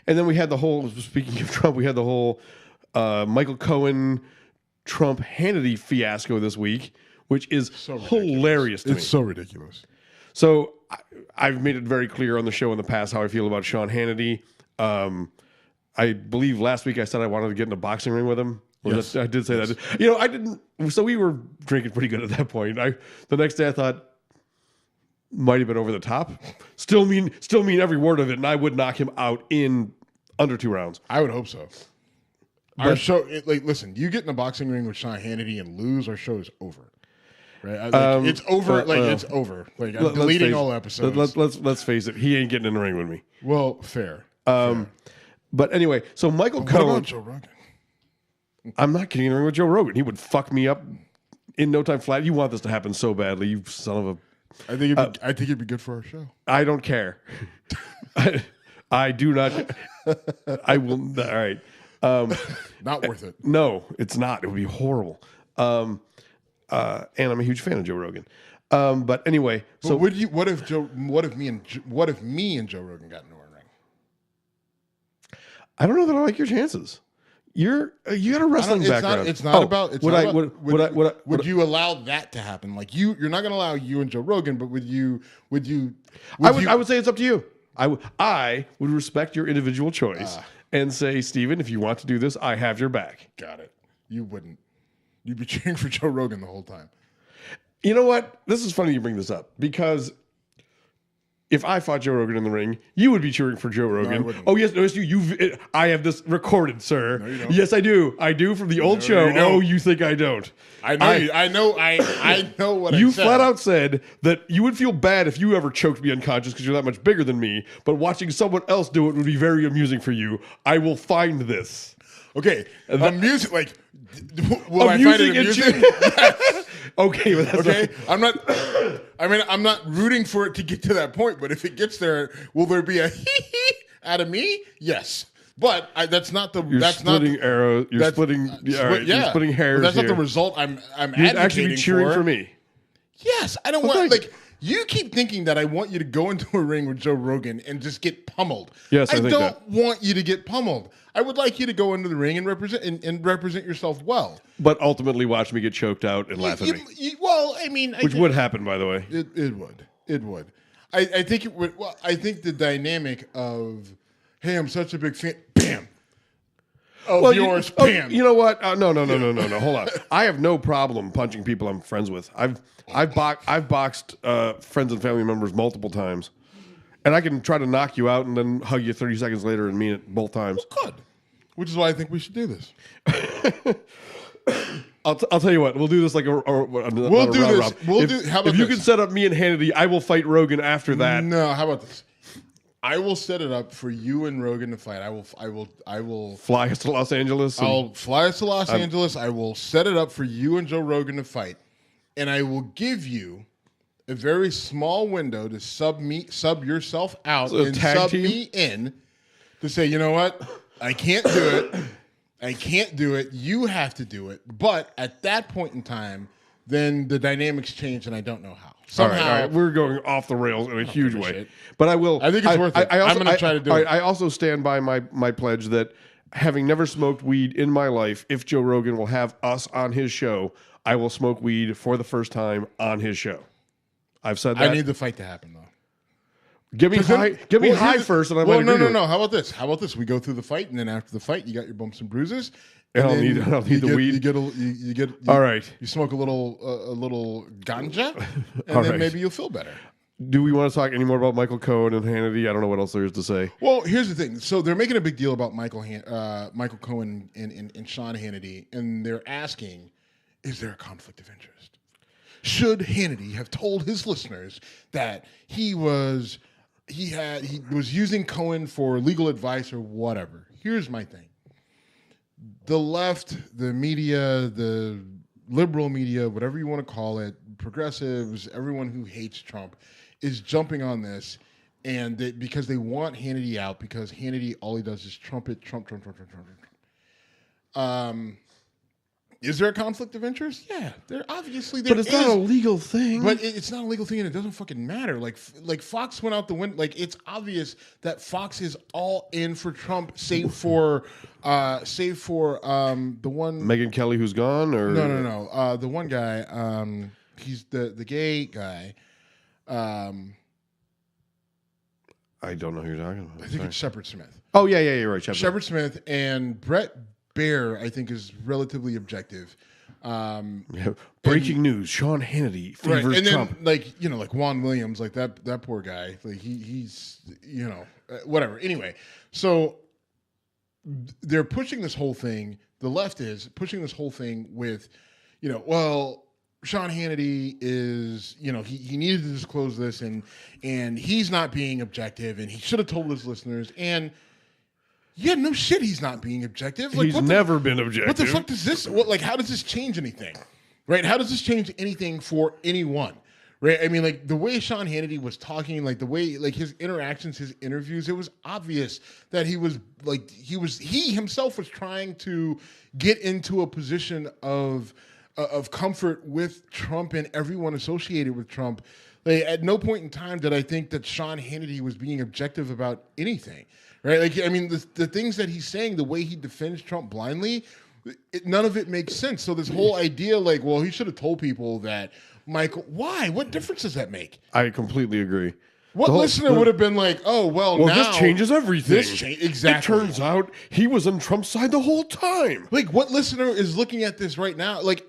B: And then we had the whole. Speaking of Trump, we had the whole Michael Cohen, Trump Hannity fiasco this week, which is hilarious to me.
C: It's so ridiculous.
B: So I've made it very clear on the show in the past how I feel about Sean Hannity. I believe last week I said I wanted to get in a boxing ring with him.
C: Yes.
B: I did say that. You know, I didn't. So we were drinking pretty good at that point. The next day I thought might have been over the top. Still mean every word of it, and I would knock him out in under 2 rounds.
C: I would hope so. Our show, listen, you get in a boxing ring with Sean Hannity and lose, our show is over. Right? It's over. It's over. Like I'm deleting all episodes.
B: Let's face it. He ain't getting in the ring with me.
C: Well, fair.
B: But anyway, so Michael Cohen.
C: What about Joe Rogan?
B: I'm not getting in the ring with Joe Rogan. He would fuck me up in no time flat. You want this to happen so badly, you son of a.
C: I think it'd be good for our show.
B: I don't care. I do not. I will. All right.
C: Not worth it.
B: No, it's not. It would be horrible. And I'm a huge fan of Joe Rogan. But anyway, so
C: what if me and Joe Rogan got into a ring?
B: I don't know that I like your chances. You got a wrestling background.
C: It's not about. Would you allow that to happen? Like you're not going to allow you and Joe Rogan, but would you? I would
B: say it's up to you. I would respect your individual choice and say, Steven, if you want to do this, I have your back.
C: Got it. You wouldn't. You'd be cheering for Joe Rogan the whole time.
B: You know what? This is funny you bring this up because if I fought Joe Rogan in the ring, you would be cheering for Joe Rogan.
C: No,
B: oh yes, no, it's you. I have this recorded, sir.
C: No, you don't.
B: Yes, I do. I do from the old show. You think I don't?
C: I know. I know what
B: you
C: I said.
B: flat out said that you would feel bad if you ever choked me unconscious because you're that much bigger than me. But watching someone else do it would be very amusing for you. I will find this.
C: Okay, amusing. Like, will I find it amusing? Yes.
B: Okay, but that's
C: okay. I'm not. I mean, I'm not rooting for it to get to that point. But if it gets there, will there be a hee out of me? Yes. But that's not the.
B: You're splitting arrows. You're splitting. You're splitting hairs.
C: But that's
B: here.
C: Not the result. I'm
B: You'd actually be cheering for me.
C: Yes, I don't want like. You keep thinking that I want you to go into a ring with Joe Rogan and just get pummeled.
B: Yes, I
C: don't want you to get pummeled. I would like you to go into the ring and represent yourself well.
B: But ultimately, watch me get choked out and laugh at me.
C: Well, I mean,
B: which would happen, by the way.
C: It would. I think it would. Well, I think the dynamic of, hey, I'm such a big fan. Bam. Of yours, bam.
B: You know what? No. Hold on. I have no problem punching people I'm friends with. I've boxed friends and family members multiple times, and I can try to knock you out and then hug you 30 seconds later and mean it both times.
C: Well, good. Which is why I think we should do this.
B: I'll tell you what. We'll do this like we'll
C: do this. How about
B: if you can set up me and Hannity, I will fight Rogan after that.
C: No. How about this? I will set it up for you and Rogan to fight. I will
B: fly us to Los Angeles.
C: I'll fly us to Los Angeles. I will set it up for you and Joe Rogan to fight, and I will give you a very small window to sub yourself out and sub me in to say, you know what, I can't do it. I can't do it. You have to do it. But at that point in time, then the dynamics change, and I don't know how. Somehow,
B: all right. We're going off the rails in a huge way. But I will.
C: I think it's worth it. I'm going to try to do it.
B: I also stand by my pledge that having never smoked weed in my life, if Joe Rogan will have us on his show, I will smoke weed for the first time on his show. I've said that.
C: I need the fight to happen, though.
B: Give me high first, and I might agree.
C: No. How about this? We go through the fight, and then after the fight, you got your bumps and bruises.
B: And I don't need the weed.
C: You get.
B: All right.
C: You smoke a little ganja, and then maybe you'll feel better.
B: Do we want to talk any more about Michael Cohen and Hannity? I don't know what else there is to say.
C: Well, here's the thing. So they're making a big deal about Michael Cohen and Sean Hannity, and they're asking, is there a conflict of interest? Should Hannity have told his listeners that he was using Cohen for legal advice or whatever? Here's my thing. The left, the media, the liberal media, whatever you want to call it, progressives, everyone who hates Trump, is jumping on this, and because they want Hannity out, because Hannity, all he does is trumpet, Trump. Is there a conflict of interest? Yeah, there obviously there is.
B: But it's not a legal thing.
C: But it's not a legal thing, and it doesn't fucking matter. Like Fox went out the window. Like, it's obvious that Fox is all in for Trump, save for the one
B: Megyn Kelly, who's gone, or
C: no, the one guy. He's the gay guy.
B: I don't know who you're talking about.
C: I think it's Shepard Smith.
B: Oh yeah, you're right.
C: Shepard Smith and Brett Baer, I think, is relatively objective.
B: Breaking news: Sean Hannity favors
C: right, and
B: Trump.
C: Then, like Juan Williams, like that poor guy. Like he's whatever. Anyway, so they're pushing this whole thing. The left is pushing this whole thing with, Sean Hannity is, he needed to disclose this, and he's not being objective, and he should have told his listeners. And yeah, no shit, he's not being objective. Like,
B: he's never been objective.
C: What the fuck does this? How does this change anything? Right? How does this change anything for anyone? Right? I mean, like, the way Sean Hannity was talking, like the way, like, his interactions, his interviews, it was obvious that he himself was trying to get into a position of comfort with Trump and everyone associated with Trump. Like, at no point in time did I think that Sean Hannity was being objective about anything. Right? Like, I mean, the things that he's saying, the way he defends Trump blindly, none of it makes sense. So this whole idea, like, well, he should have told people that, Michael, why? What difference does that make?
B: I completely agree.
C: What listener would have been like, oh, well now
B: this changes everything.
C: Exactly.
B: It turns out he was on Trump's side the whole time.
C: Like, what listener is looking at this right now? Like,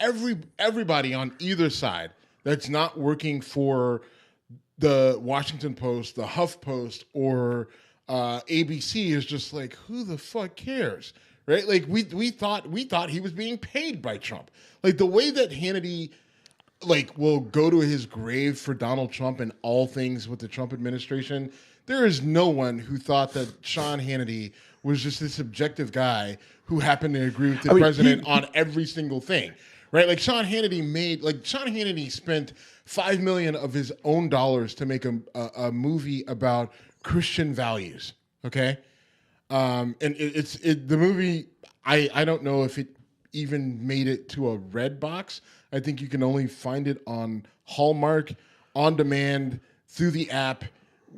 C: everybody on either side that's not working for the Washington Post, the HuffPost, or ABC is just like, who the fuck cares, right? Like, we thought he was being paid by Trump. Like, the way that Hannity, like, will go to his grave for Donald Trump and all things with the Trump administration, there is no one who thought that Sean Hannity was just this objective guy who happened to agree with the president on every single thing, right? Like, Sean Hannity spent $5 million of his own dollars to make a movie about Christian values. Okay. And the movie, I don't know if it even made it to a red box. I think you can only find it on Hallmark, on demand, through the app,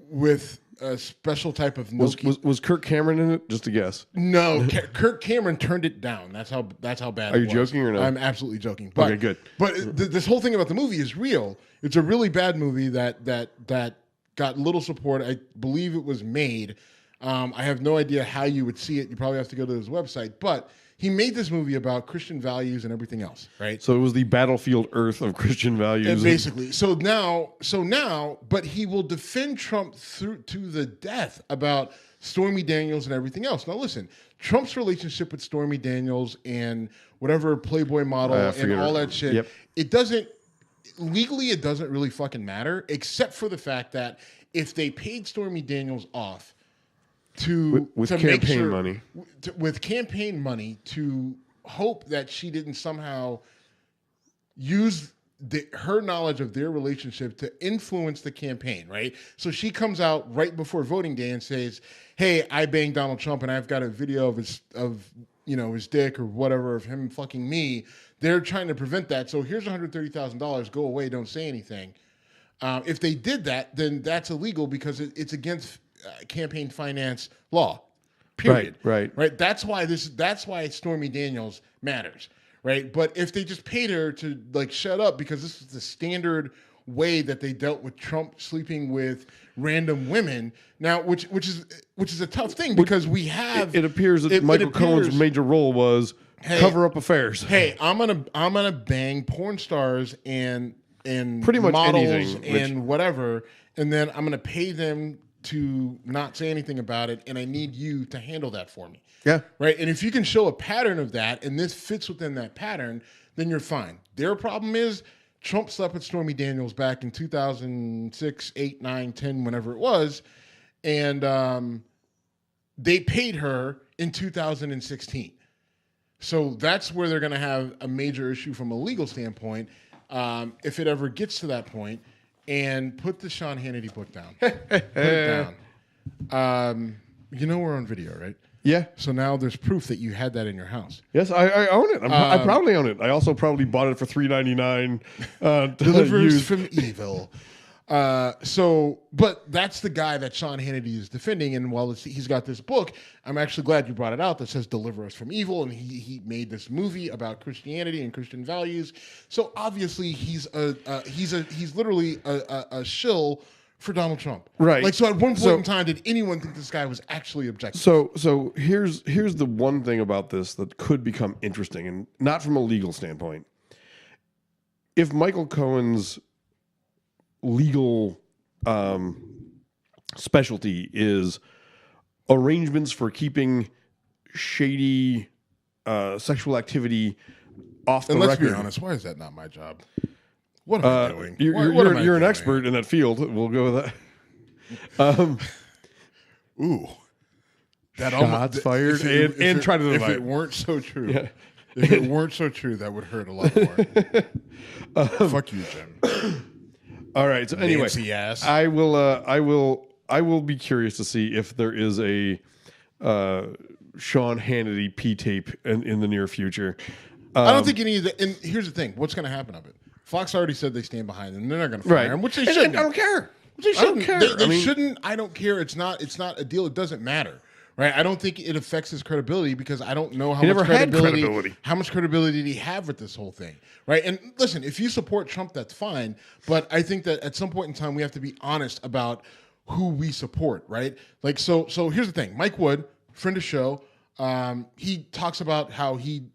C: with a special type of Nokia.
B: Was Kirk Cameron in it? Just a guess.
C: No, Kirk Cameron turned it down. That's how bad.
B: Are you joking or not?
C: I'm absolutely joking. But,
B: okay, good.
C: But this whole thing about the movie is real. It's a really bad movie that got little support. I believe it was made. I have no idea how you would see it. You probably have to go to his website. But he made this movie about Christian values and everything else, right?
B: So it was the battlefield Earth of Christian values.
C: And basically. So now, but he will defend Trump to the death about Stormy Daniels and everything else. Now listen, Trump's relationship with Stormy Daniels and whatever Playboy model and all that shit, it doesn't really fucking matter, except for the fact that if they paid Stormy Daniels off with campaign money, with campaign money, to hope that she didn't somehow use her knowledge of their relationship to influence the campaign, right? So she comes out right before voting day and says, "Hey, I banged Donald Trump, and I've got a video of his dick or whatever, of him fucking me." They're trying to prevent that. So here's $130,000. Go away. Don't say anything. If they did that, then that's illegal because it's against campaign finance law. Period. Right. That's why Stormy Daniels matters. Right. But if they just paid her to, like, shut up, because this is the standard way that they dealt with Trump sleeping with random women now, which is a tough thing, because we have
B: it appears that Michael Cohen's major role was cover up affairs.
C: Hey, I'm gonna bang porn stars and
B: pretty much
C: models
B: anything,
C: and whatever, and then I'm gonna pay them to not say anything about it, and I need you to handle that for me.
B: Yeah.
C: Right? And if you can show a pattern of that, and this fits within that pattern, then you're fine. Their problem is Trump slept with Stormy Daniels back in 2006, 8, 9, 10, whenever it was, and they paid her in 2016. So that's where they're going to have a major issue from a legal standpoint, if it ever gets to that point. and put the Sean Hannity book down. Put it down. You know we're on video, right?
B: Yeah.
C: So now there's proof that you had that in your house.
B: Yes, I own it. I proudly own it. I also probably bought it for $3.99.
C: Delivers from evil. But that's the guy that Sean Hannity is defending. And while he's got this book, I'm actually glad you brought it out that says "Deliver Us from Evil," and he made this movie about Christianity and Christian values. So obviously he's literally a shill for Donald Trump,
B: right?
C: Like, so at one point in time, did anyone think this guy was actually objective?
B: So here's the one thing about this that could become interesting, and not from a legal standpoint. If Michael Cohen's legal specialty is arrangements for keeping shady sexual activity off the record.
C: Let's be honest, why is that not my job? What am I doing?
B: You're an expert in that field. We'll go with that.
C: Ooh. That
B: shots fired and try to deny
C: it. If it weren't so true. Yeah. If it weren't so true, that would hurt a lot more. Fuck you, Jim.
B: All right. So anyway,
C: Nancy ass.
B: I will be curious to see if there is a Sean Hannity P tape in the near future.
C: I don't think any of that. And here's the thing: what's going to happen of it? Fox already said they stand behind him. They're not going to fire him, which they shouldn't.
B: I don't care.
C: Which they shouldn't. I don't care. They shouldn't. I don't care. It's not a deal. It doesn't matter. Right? I don't think it affects his credibility because I don't know how much credibility. How much credibility did he have with this whole thing? Right? And listen, if you support Trump, that's fine. But I think that at some point in time, we have to be honest about who we support. Right? Like, so here's the thing: Mike Wood, friend of the show, he talks about how he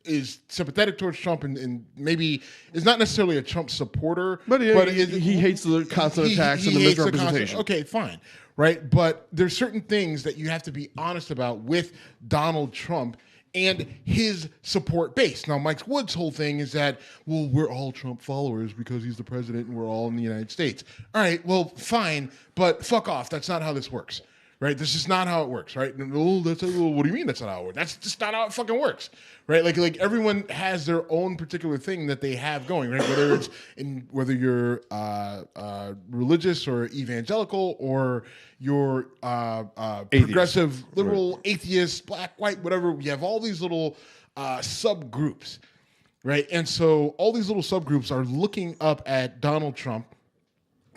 C: is sympathetic towards Trump and maybe is not necessarily a Trump supporter,
B: but he hates the constant attacks and the misrepresentation.
C: Okay, fine. Right. But there's certain things that you have to be honest about with Donald Trump and his support base. Now, Mike Wood's whole thing is that, well, we're all Trump followers because he's the president and we're all in the United States. All right, well, fine, but fuck off. That's not how this works. Right? This is not how it works, right? What do you mean that's not how it works? That's just not how it fucking works, right? Like everyone has their own particular thing that they have going, right? Whether you're religious or evangelical or you're progressive, liberal, atheist, black, white, whatever. You have all these little subgroups, right? And so all these little subgroups are looking up at Donald Trump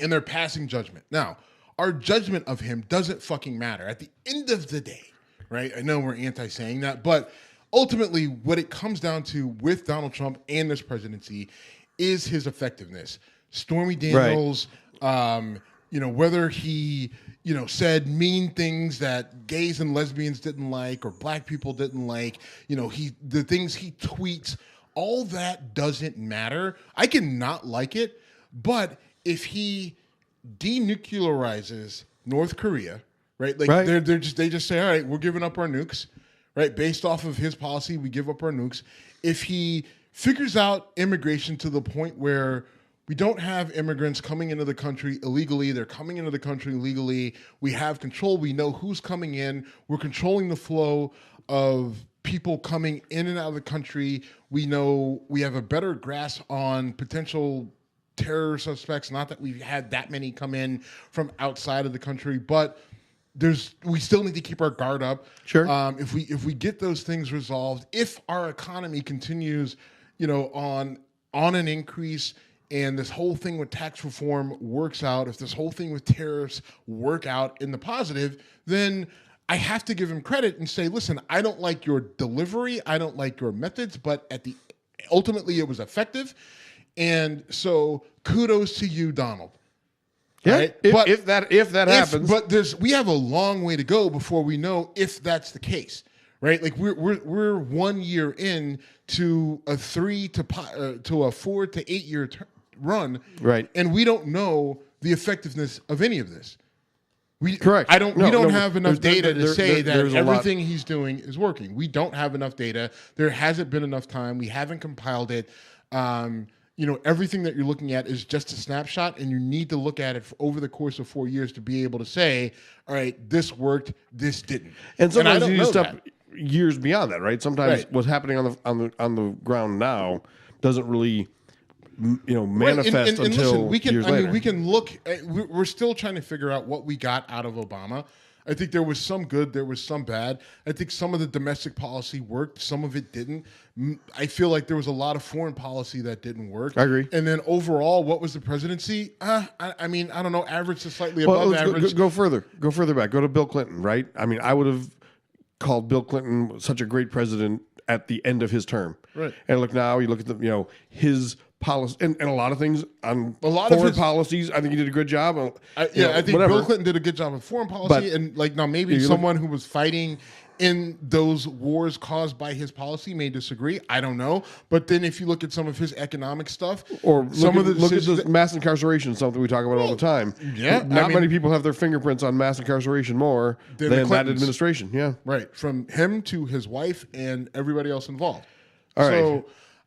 C: and they're passing judgment. Now, our judgment of him doesn't fucking matter at the end of the day, right? I know we're anti-saying that, but ultimately what it comes down to with Donald Trump and this presidency is his effectiveness. Stormy Daniels, whether he, said mean things that gays and lesbians didn't like or black people didn't like, the things he tweets, all that doesn't matter. I can not like it, but if he denuclearizes North Korea, right? They just say, all right, we're giving up our nukes, right? Based off of his policy, we give up our nukes. If he figures out immigration to the point where we don't have immigrants coming into the country illegally, they're coming into the country legally, we have control, we know who's coming in, we're controlling the flow of people coming in and out of the country, we know we have a better grasp on potential terror suspects, not that we've had that many come in from outside of the country, but we still need to keep our guard up.
B: Sure.
C: If we get those things resolved, if our economy continues, on an increase, and this whole thing with tax reform works out, if this whole thing with tariffs work out in the positive, then I have to give him credit and say, listen, I don't like your delivery, I don't like your methods, but ultimately it was effective. And so kudos to you, Donald.
B: Yeah,
C: right?
B: if that happens.
C: But we have a long way to go before we know if that's the case, right? Like we're 1 year in to a 4 to 8 year run,
B: right?
C: And we don't know the effectiveness of any of this.
B: Correct.
C: We don't have enough data to say that everything he's doing is working. We don't have enough data. There hasn't been enough time. We haven't compiled it. Everything that you're looking at is just a snapshot, and you need to look at it over the course of 4 years to be able to say, all right, this worked, this didn't.
B: And sometimes you need to step years beyond that, right? Sometimes what's happening on the ground now doesn't really manifest
C: and
B: until
C: listen, we can.
B: years
C: I
B: later.
C: mean, we can look. We're still trying to figure out what we got out of Obama. I think there was some good, there was some bad. I think some of the domestic policy worked, some of it didn't. I feel like there was a lot of foreign policy that didn't work.
B: I agree.
C: And then overall, what was the presidency? I mean, I don't know, average to slightly above average.
B: Go further. Go further back. Go to Bill Clinton, right? I mean, I would have called Bill Clinton such a great president at the end of his term.
C: Right.
B: And look now, you look at the his policy and a lot of things on
C: of
B: foreign
C: his
B: policies. I think he did a good job.
C: I think Bill Clinton did a good job of foreign policy,
B: But
C: and like now maybe someone who was fighting in those wars caused by his policy may disagree. I don't know. But then if you look at some of his economic stuff,
B: or
C: some of the
B: look at
C: decisions
B: the mass incarceration, something we talk about all the time.
C: Yeah,
B: not many people have their fingerprints on mass incarceration more than that administration. Yeah,
C: right. From him to his wife and everybody else involved.
B: All
C: so,
B: right.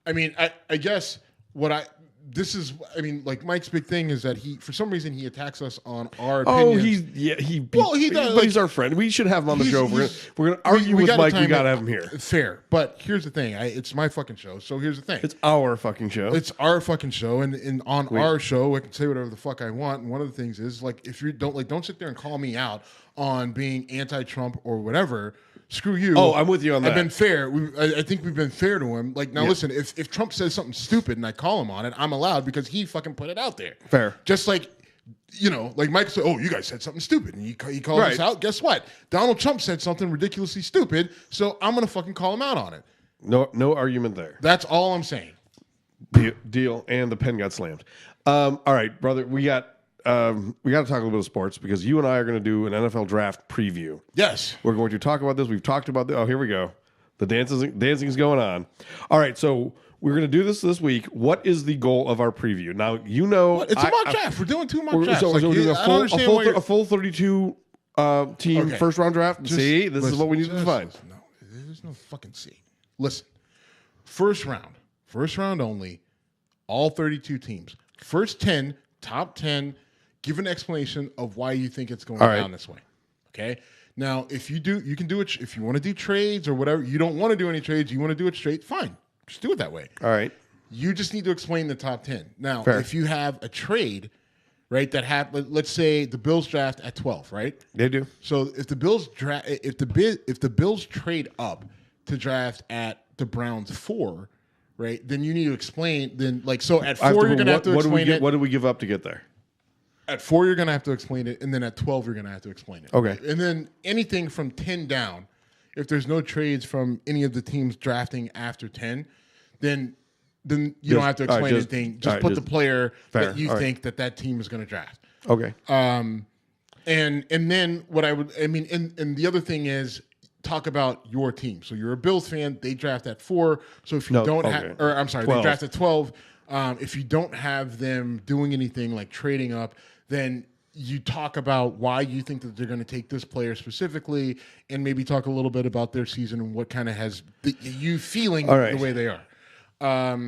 C: I mean, I guess like Mike's big thing is that he, for some reason, he attacks us on our opinions.
B: he
C: does.
B: But he's our friend. We should have him on the show. We're gonna argue with Mike. We gotta have him here.
C: Fair, but here's the thing. It's my fucking show. So here's the thing.
B: It's our fucking show.
C: It's our fucking show, and on our show, I can say whatever the fuck I want. And one of the things is like, if you don't sit there and call me out on being anti-Trump or whatever. Screw you.
B: Oh, I'm with you on that.
C: I've been fair. I think we've been fair to him. Like, now listen, if Trump says something stupid and I call him on it, I'm allowed because he fucking put it out there.
B: Fair.
C: Just like, like Mike said, oh, you guys said something stupid. And he called us out. Guess what? Donald Trump said something ridiculously stupid, so I'm going to fucking call him out on it.
B: No argument there.
C: That's all I'm saying.
B: Deal. And the pen got slammed. All right, brother, we got to talk a little bit of sports because you and I are going to do an NFL draft preview.
C: Yes.
B: We're going to talk about this. We've talked about this. Oh, here we go. The dancing is going on. All right, so we're going to do this week. What is the goal of our preview? Now, it's
C: a mock draft. We're doing 2 mock drafts.
B: So we're doing a full 32 team first round draft. This is what we need to define.
C: No, there's no fucking see. Listen, first round only, all 32 teams. First 10, top 10. Give an explanation of why you think it's going down this way. Okay. Now, if you can do it. If you want to do trades or whatever, you don't want to do any trades. You want to do it straight. Fine, just do it that way.
B: All right.
C: You just need to explain the top 10. Now,
B: Fair.
C: if you have a trade, right, let's say the Bills draft at 12, right?
B: They do.
C: So if the Bills trade up to draft at the Browns 4, right? Then you need to explain. Then at 4 you're going to have to explain it.
B: What do we give up to get there?
C: At 4, you're going to have to explain it, and then at 12, you're going to have to explain it.
B: Okay.
C: Right? And then anything from 10 down, if there's no trades from any of the teams drafting after 10, then you don't have to explain anything. Just put the player that you think that team is going to draft.
B: Okay.
C: And then and the other thing is talk about your team. So you're a Bills fan. They draft at 4. So if you they draft at 12. If you don't have them doing anything like trading up, then you talk about why you think that they're going to take this player specifically, and maybe talk a little bit about their season and what kind of has you feeling the way they are.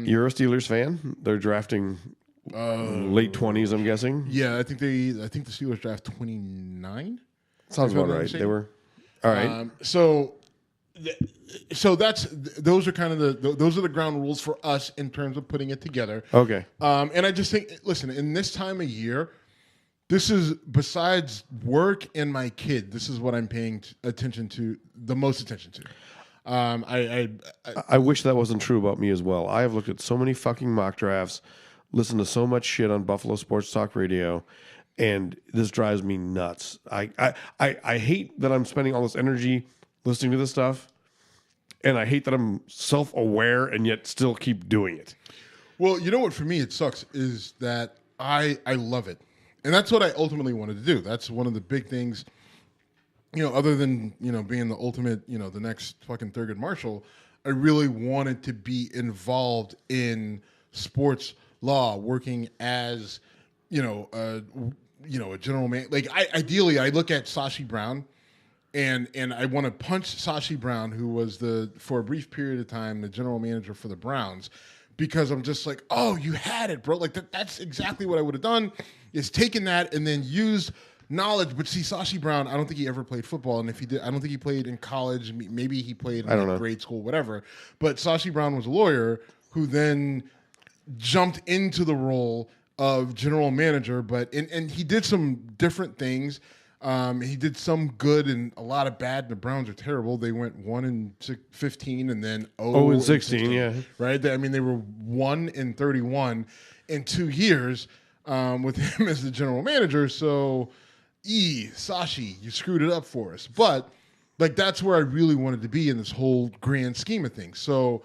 B: You're a Steelers fan. They're drafting late 20s, I'm guessing.
C: Yeah, I think the Steelers draft 29.
B: Sounds about right. They were all right.
C: So those are kind of those are the ground rules for us in terms of putting it together.
B: Okay.
C: And I just think, listen, in this time of year, this is, besides work and my kid, this is what I'm paying the most attention to.
B: I wish that wasn't true about me as well. I have looked at so many fucking mock drafts, listened to so much shit on Buffalo Sports Talk Radio, and this drives me nuts. I hate that I'm spending all this energy listening to this stuff, and I hate that I'm self-aware and yet still keep doing it.
C: Well, you know what, for me it sucks is that I love it. And that's what I ultimately wanted to do. That's one of the big things, other than, being the ultimate, the next fucking Thurgood Marshall, I really wanted to be involved in sports law, working as, a general man. Like, ideally, I look at Sashi Brown, and I want to punch Sashi Brown, who was for a brief period of time, the general manager for the Browns, because I'm just like, oh, you had it, bro. Like, that's exactly what I would have done, is taken that and then used knowledge. But see, Sashi Brown, I don't think he ever played football. And if he did, I don't think he played in college. Maybe he played in grade school, whatever. But Sashi Brown was a lawyer who then jumped into the role of general manager, but and he did some different things. He did some good and a lot of bad. And the Browns are terrible. They went 1-15 and then
B: 0-16. Yeah,
C: right. I mean, they were 1-31 in 2 years with him as the general manager. So, Sashi, you screwed it up for us. But like that's where I really wanted to be in this whole grand scheme of things. So,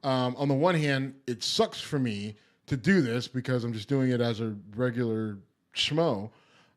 C: on the one hand, it sucks for me to do this because I'm just doing it as a regular schmo.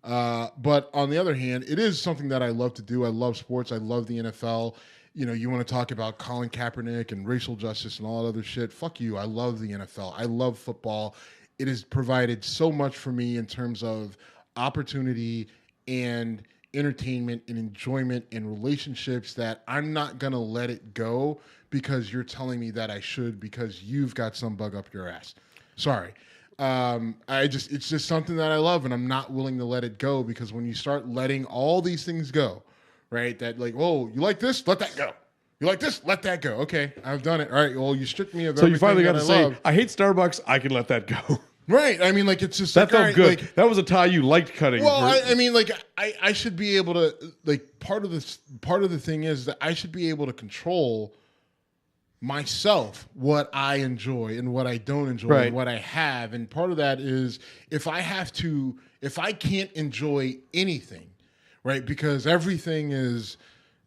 C: But on the other hand, it is something that I love to do. I love sports. I love the NFL. You know, you want to talk about Colin Kaepernick and racial justice and all that other shit. Fuck you. I love the NFL. I love football. It has provided so much for me in terms of opportunity and entertainment and enjoyment and relationships that I'm not going to let it go because you're telling me that I should because you've got some bug up your ass. Sorry. It's just something that I love and I'm not willing to let it go because when you start letting all these things go, right? That like, oh, you like this? Let that go. You like this? Let that go. Okay, I've done it. All right, well, you stripped me of everything.
B: So you finally got to say,
C: love.
B: I hate Starbucks. I can let that go.
C: Right. I mean, like, it's just
B: that
C: like,
B: felt
C: right,
B: good.
C: Like,
B: that was a tie you liked cutting.
C: Well, I mean, like, I should be able to, like, part of the thing is that I should be able to control myself what I enjoy and what I don't enjoy
B: right.
C: and what I have. And part of that is if I can't enjoy anything, right? Because everything is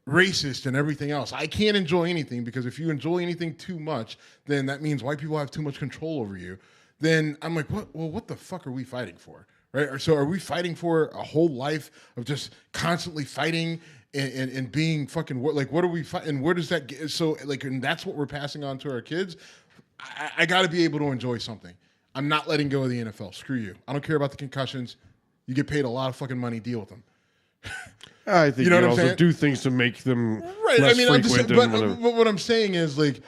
C: racist and everything else. I can't enjoy anything because if you enjoy anything too much, then that means white people have too much control over you. Then I'm like, what? Well, what the fuck are we fighting for? Right? So are we fighting for a whole life of just constantly fighting and being fucking like, what are we fighting? Where does that get? So like, and that's what we're passing on to our kids. I got to be able to enjoy something. I'm not letting go of the NFL. Screw you. I don't care about the concussions. You get paid a lot of fucking money. Deal with them.
B: I think
C: you know
B: you
C: what I'm
B: also
C: saying?
B: do things to make them
C: right.
B: less
C: I mean, I'm just
B: frequent.
C: saying, but what I'm saying is like,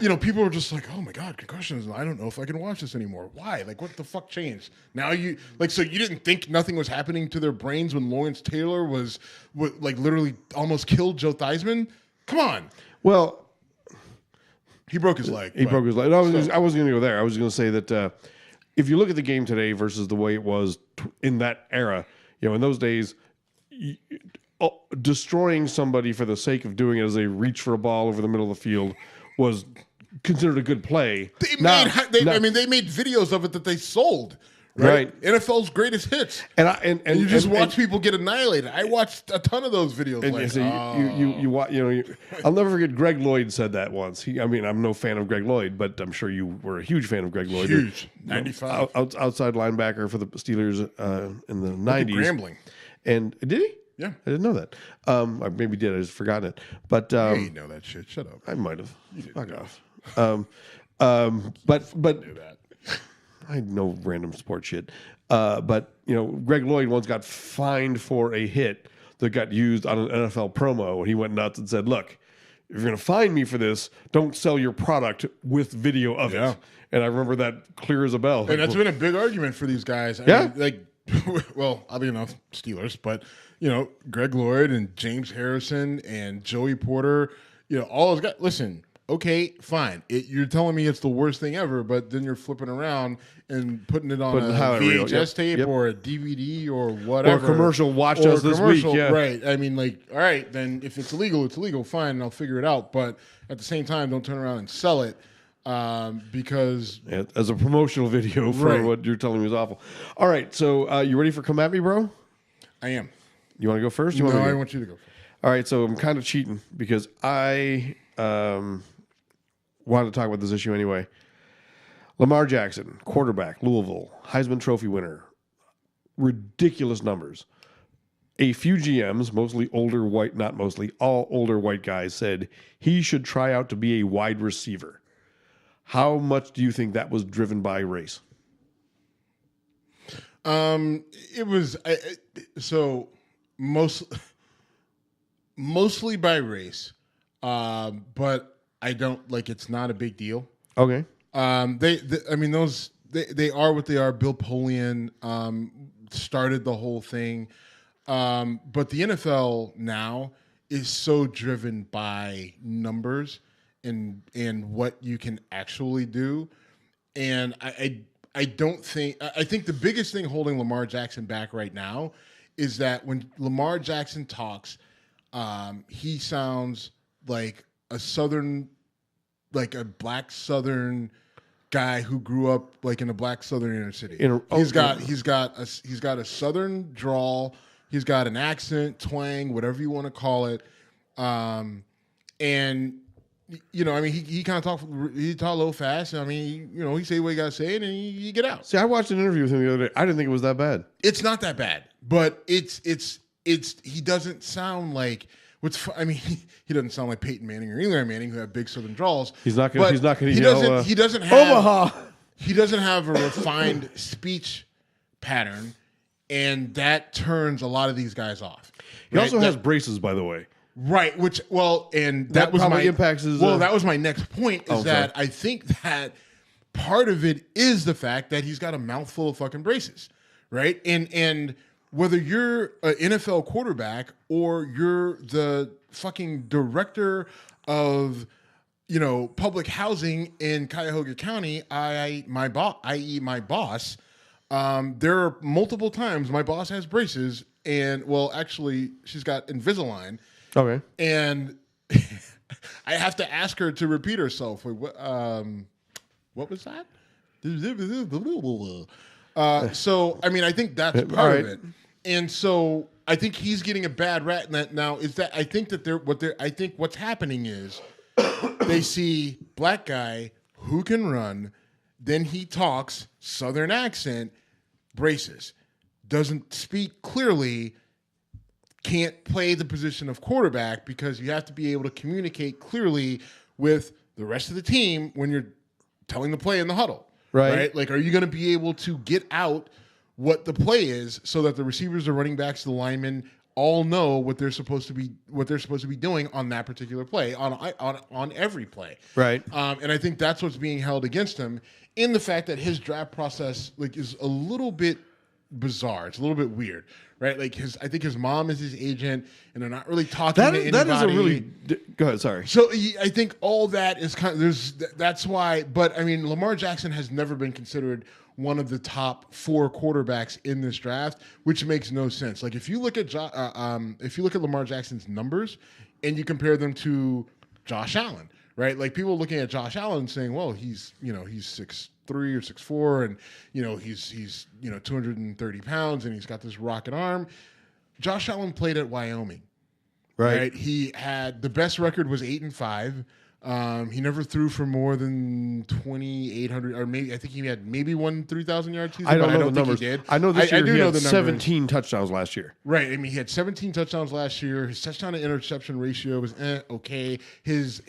C: you know, people are just like, oh my God, concussions. I don't know if I can watch this anymore. Why? Like, what the fuck changed? Now you like, so you didn't think nothing was happening to their brains when Lawrence Taylor was like literally almost killed Joe Theismann? Come on.
B: Well,
C: he broke his leg.
B: He broke his leg. No, I wasn't going to go there. I was going to say that if you look at the game today versus the way it was in that era, you know, in those days, destroying somebody for the sake of doing it as they reach for a ball over the middle of the field was considered a good play.
C: They made videos of it that they sold. Right? NFL's greatest hits, and you just watch people get annihilated. I watched a ton of those videos.
B: I'll never forget. Greg Lloyd said that once. I'm no fan of Greg Lloyd, but I'm sure you were a huge fan of Greg Lloyd.
C: Huge, 95
B: outside linebacker for the Steelers in the 90s.
C: Grambling,
B: and did he?
C: Yeah,
B: I didn't know that. I maybe did. I just forgotten it. But
C: you know that shit. Shut up.
B: I might have. Fuck off. But
C: knew that.
B: I know random sports shit. But you know, Greg Lloyd once got fined for a hit that got used on an NFL promo, and he went nuts and said, "Look, if you're going to fine me for this, don't sell your product with video of it." And I remember that clear as a bell.
C: And that's been a big argument for these guys. I mean, like, well, oddly enough, Steelers, but you know, Greg Lloyd and James Harrison and Joey Porter, you know, all those guys. Listen, okay, fine. You're telling me it's the worst thing ever, but then you're flipping around and putting it on a VHS tape or a DVD or whatever.
B: Or a commercial, watch us this week. Yeah.
C: Right. I mean, like, all right, then if it's illegal, it's illegal, fine, and I'll figure it out. But at the same time, don't turn around and sell it because...
B: Yeah, as a promotional video for what you're telling me is awful. All right, so you ready for Come At Me, bro?
C: I am.
B: You want to go first?
C: I want you to go first.
B: All right, so I'm kind of cheating because I... wanted to talk about this issue anyway. Lamar Jackson, quarterback, Louisville, Heisman Trophy winner. Ridiculous numbers. A few GMs, mostly older white, not mostly, all older white guys said he should try out to be a wide receiver. How much do you think that was driven by race?
C: It was mostly by race, but I don't like. It's not a big deal.
B: Okay.
C: They are what they are. Bill Polian started the whole thing, but the NFL now is so driven by numbers and what you can actually do, And I don't think I think the biggest thing holding Lamar Jackson back right now is that when Lamar Jackson talks, he sounds like a black Southern guy who grew up like in a black Southern inner city. He's got a Southern drawl. He's got an accent, twang, whatever you want to call it. And you know, I mean, he kind of talk a little fast. I mean, you know, he say what he got to say, and then you get out.
B: See, I watched an interview with him the other day. I didn't think it was that bad.
C: It's not that bad, but it's he doesn't sound like I mean, he doesn't sound like Peyton Manning or Eli Manning, who have big Southern draws.
B: He's not going to
C: yell. He doesn't have
B: Omaha.
C: He doesn't have a refined speech pattern, and that turns a lot of these guys off.
B: He also has braces, by the way.
C: Right, and
B: that was probably impacts his.
C: That was my next point. Is that I think that part of it is the fact that he's got a mouthful of fucking braces, right? And whether you're an NFL quarterback or you're the fucking director of, you know, public housing in Cuyahoga County, i.e. my boss, there are multiple times my boss has braces, and well, actually, she's got Invisalign.
B: Okay.
C: And I have to ask her to repeat herself. Wait, what was that? So, I mean, I think that's part of it. And so I think he's getting a bad rap now. Is that I think that what's happening is they see black guy who can run, then he talks Southern accent, braces, doesn't speak clearly, can't play the position of quarterback because you have to be able to communicate clearly with the rest of the team when you're telling the play in the huddle. Right? Like, are you going to be able to get out what the play is so that the receivers, the running backs, the linemen all know what they're supposed to be doing on that particular play, on every play. Right. And I think that's what's being held against him in the fact that his draft process is a little bit bizarre. It's a little bit weird. Right, like I think his mom is his agent, and they're not really talking to anybody. That is a really.
B: Go ahead. Sorry.
C: So I think all that is kind of that's why. But I mean, Lamar Jackson has never been considered one of the top 4 quarterbacks in this draft, which makes no sense. Like if you look at Lamar Jackson's numbers and you compare them to Josh Allen, right? Like people looking at Josh Allen saying, well, he's 6'3" or 6'4", and he's 230 pounds, and he's got this rocket arm. Josh Allen played at Wyoming, right? He had the best record was 8-5. He never threw for more than 2,800, or maybe I think he had one 3,000-yard season.
B: I don't know the
C: think
B: numbers.
C: He did.
B: I know this year he had 17 touchdowns last year.
C: Right. I mean, he had 17 touchdowns last year. His touchdown to interception ratio was okay. His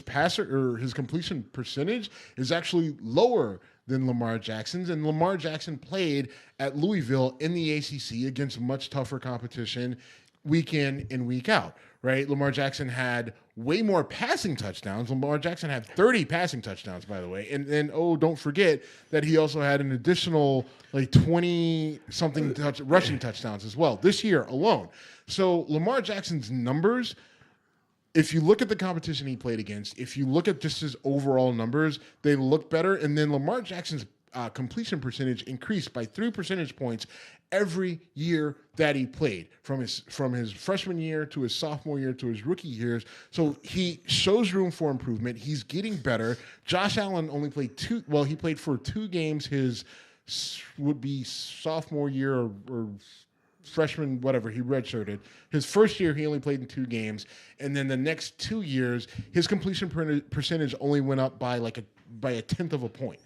C: passer or his completion percentage is actually lower than Lamar Jackson's, and Lamar Jackson played at Louisville in the ACC against much tougher competition week in and week out. Right. Lamar Jackson had way more passing touchdowns. Lamar Jackson had 30 passing touchdowns, by the way. And then, don't forget that he also had an additional 20-something rushing touchdowns as well this year alone. So Lamar Jackson's numbers, if you look at the competition he played against, if you look at just his overall numbers, they look better. And then Lamar Jackson's completion percentage increased by 3 percentage points every year that he played, from his freshman year to his sophomore year to his rookie years. So he shows room for improvement. He's getting better. Josh Allen only played he played for 2 games his would be sophomore year or freshman, whatever, he redshirted. His first year, he only played in 2 games. And then the next 2 years, his completion percentage only went up by a tenth of a point.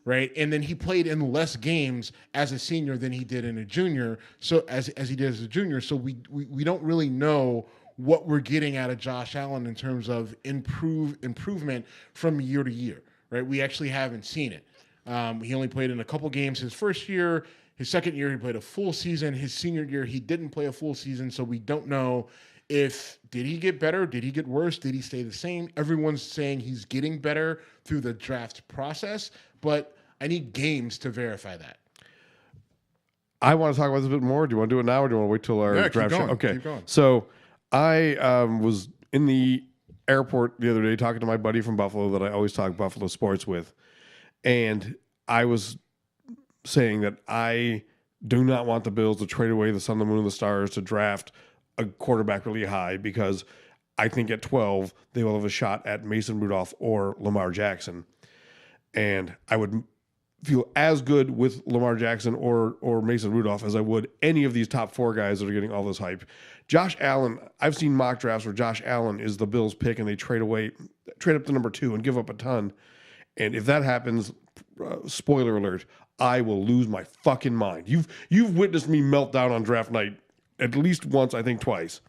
C: Right. And then he played in less games as a senior than he did in a junior. So as he did as a junior. So we don't really know what we're getting out of Josh Allen in terms of improvement from year to year. Right. We actually haven't seen it. He only played in a couple games his first year. His second year, he played a full season. His senior year, he didn't play a full season. So we don't know did he get better? Did he get worse? Did he stay the same? Everyone's saying he's getting better through the draft process, but I need games to verify that.
B: I want to talk about this a bit more. Do you want to do it now, or do you want to wait till our draft show? Okay.
C: Keep going.
B: So I was in the airport the other day talking to my buddy from Buffalo that I always talk Buffalo sports with. And I was saying that I do not want the Bills to trade away the sun, the moon, and the stars to draft a quarterback really high, because I think at 12 they will have a shot at Mason Rudolph or Lamar Jackson. And I would feel as good with Lamar Jackson or Mason Rudolph as I would any of these top 4 guys that are getting all this hype. Josh Allen, I've seen mock drafts where Josh Allen is the Bills' pick and they trade up to number 2 and give up a ton. And if that happens, spoiler alert, I will lose my fucking mind. You've witnessed me melt down on draft night at least once, I think twice.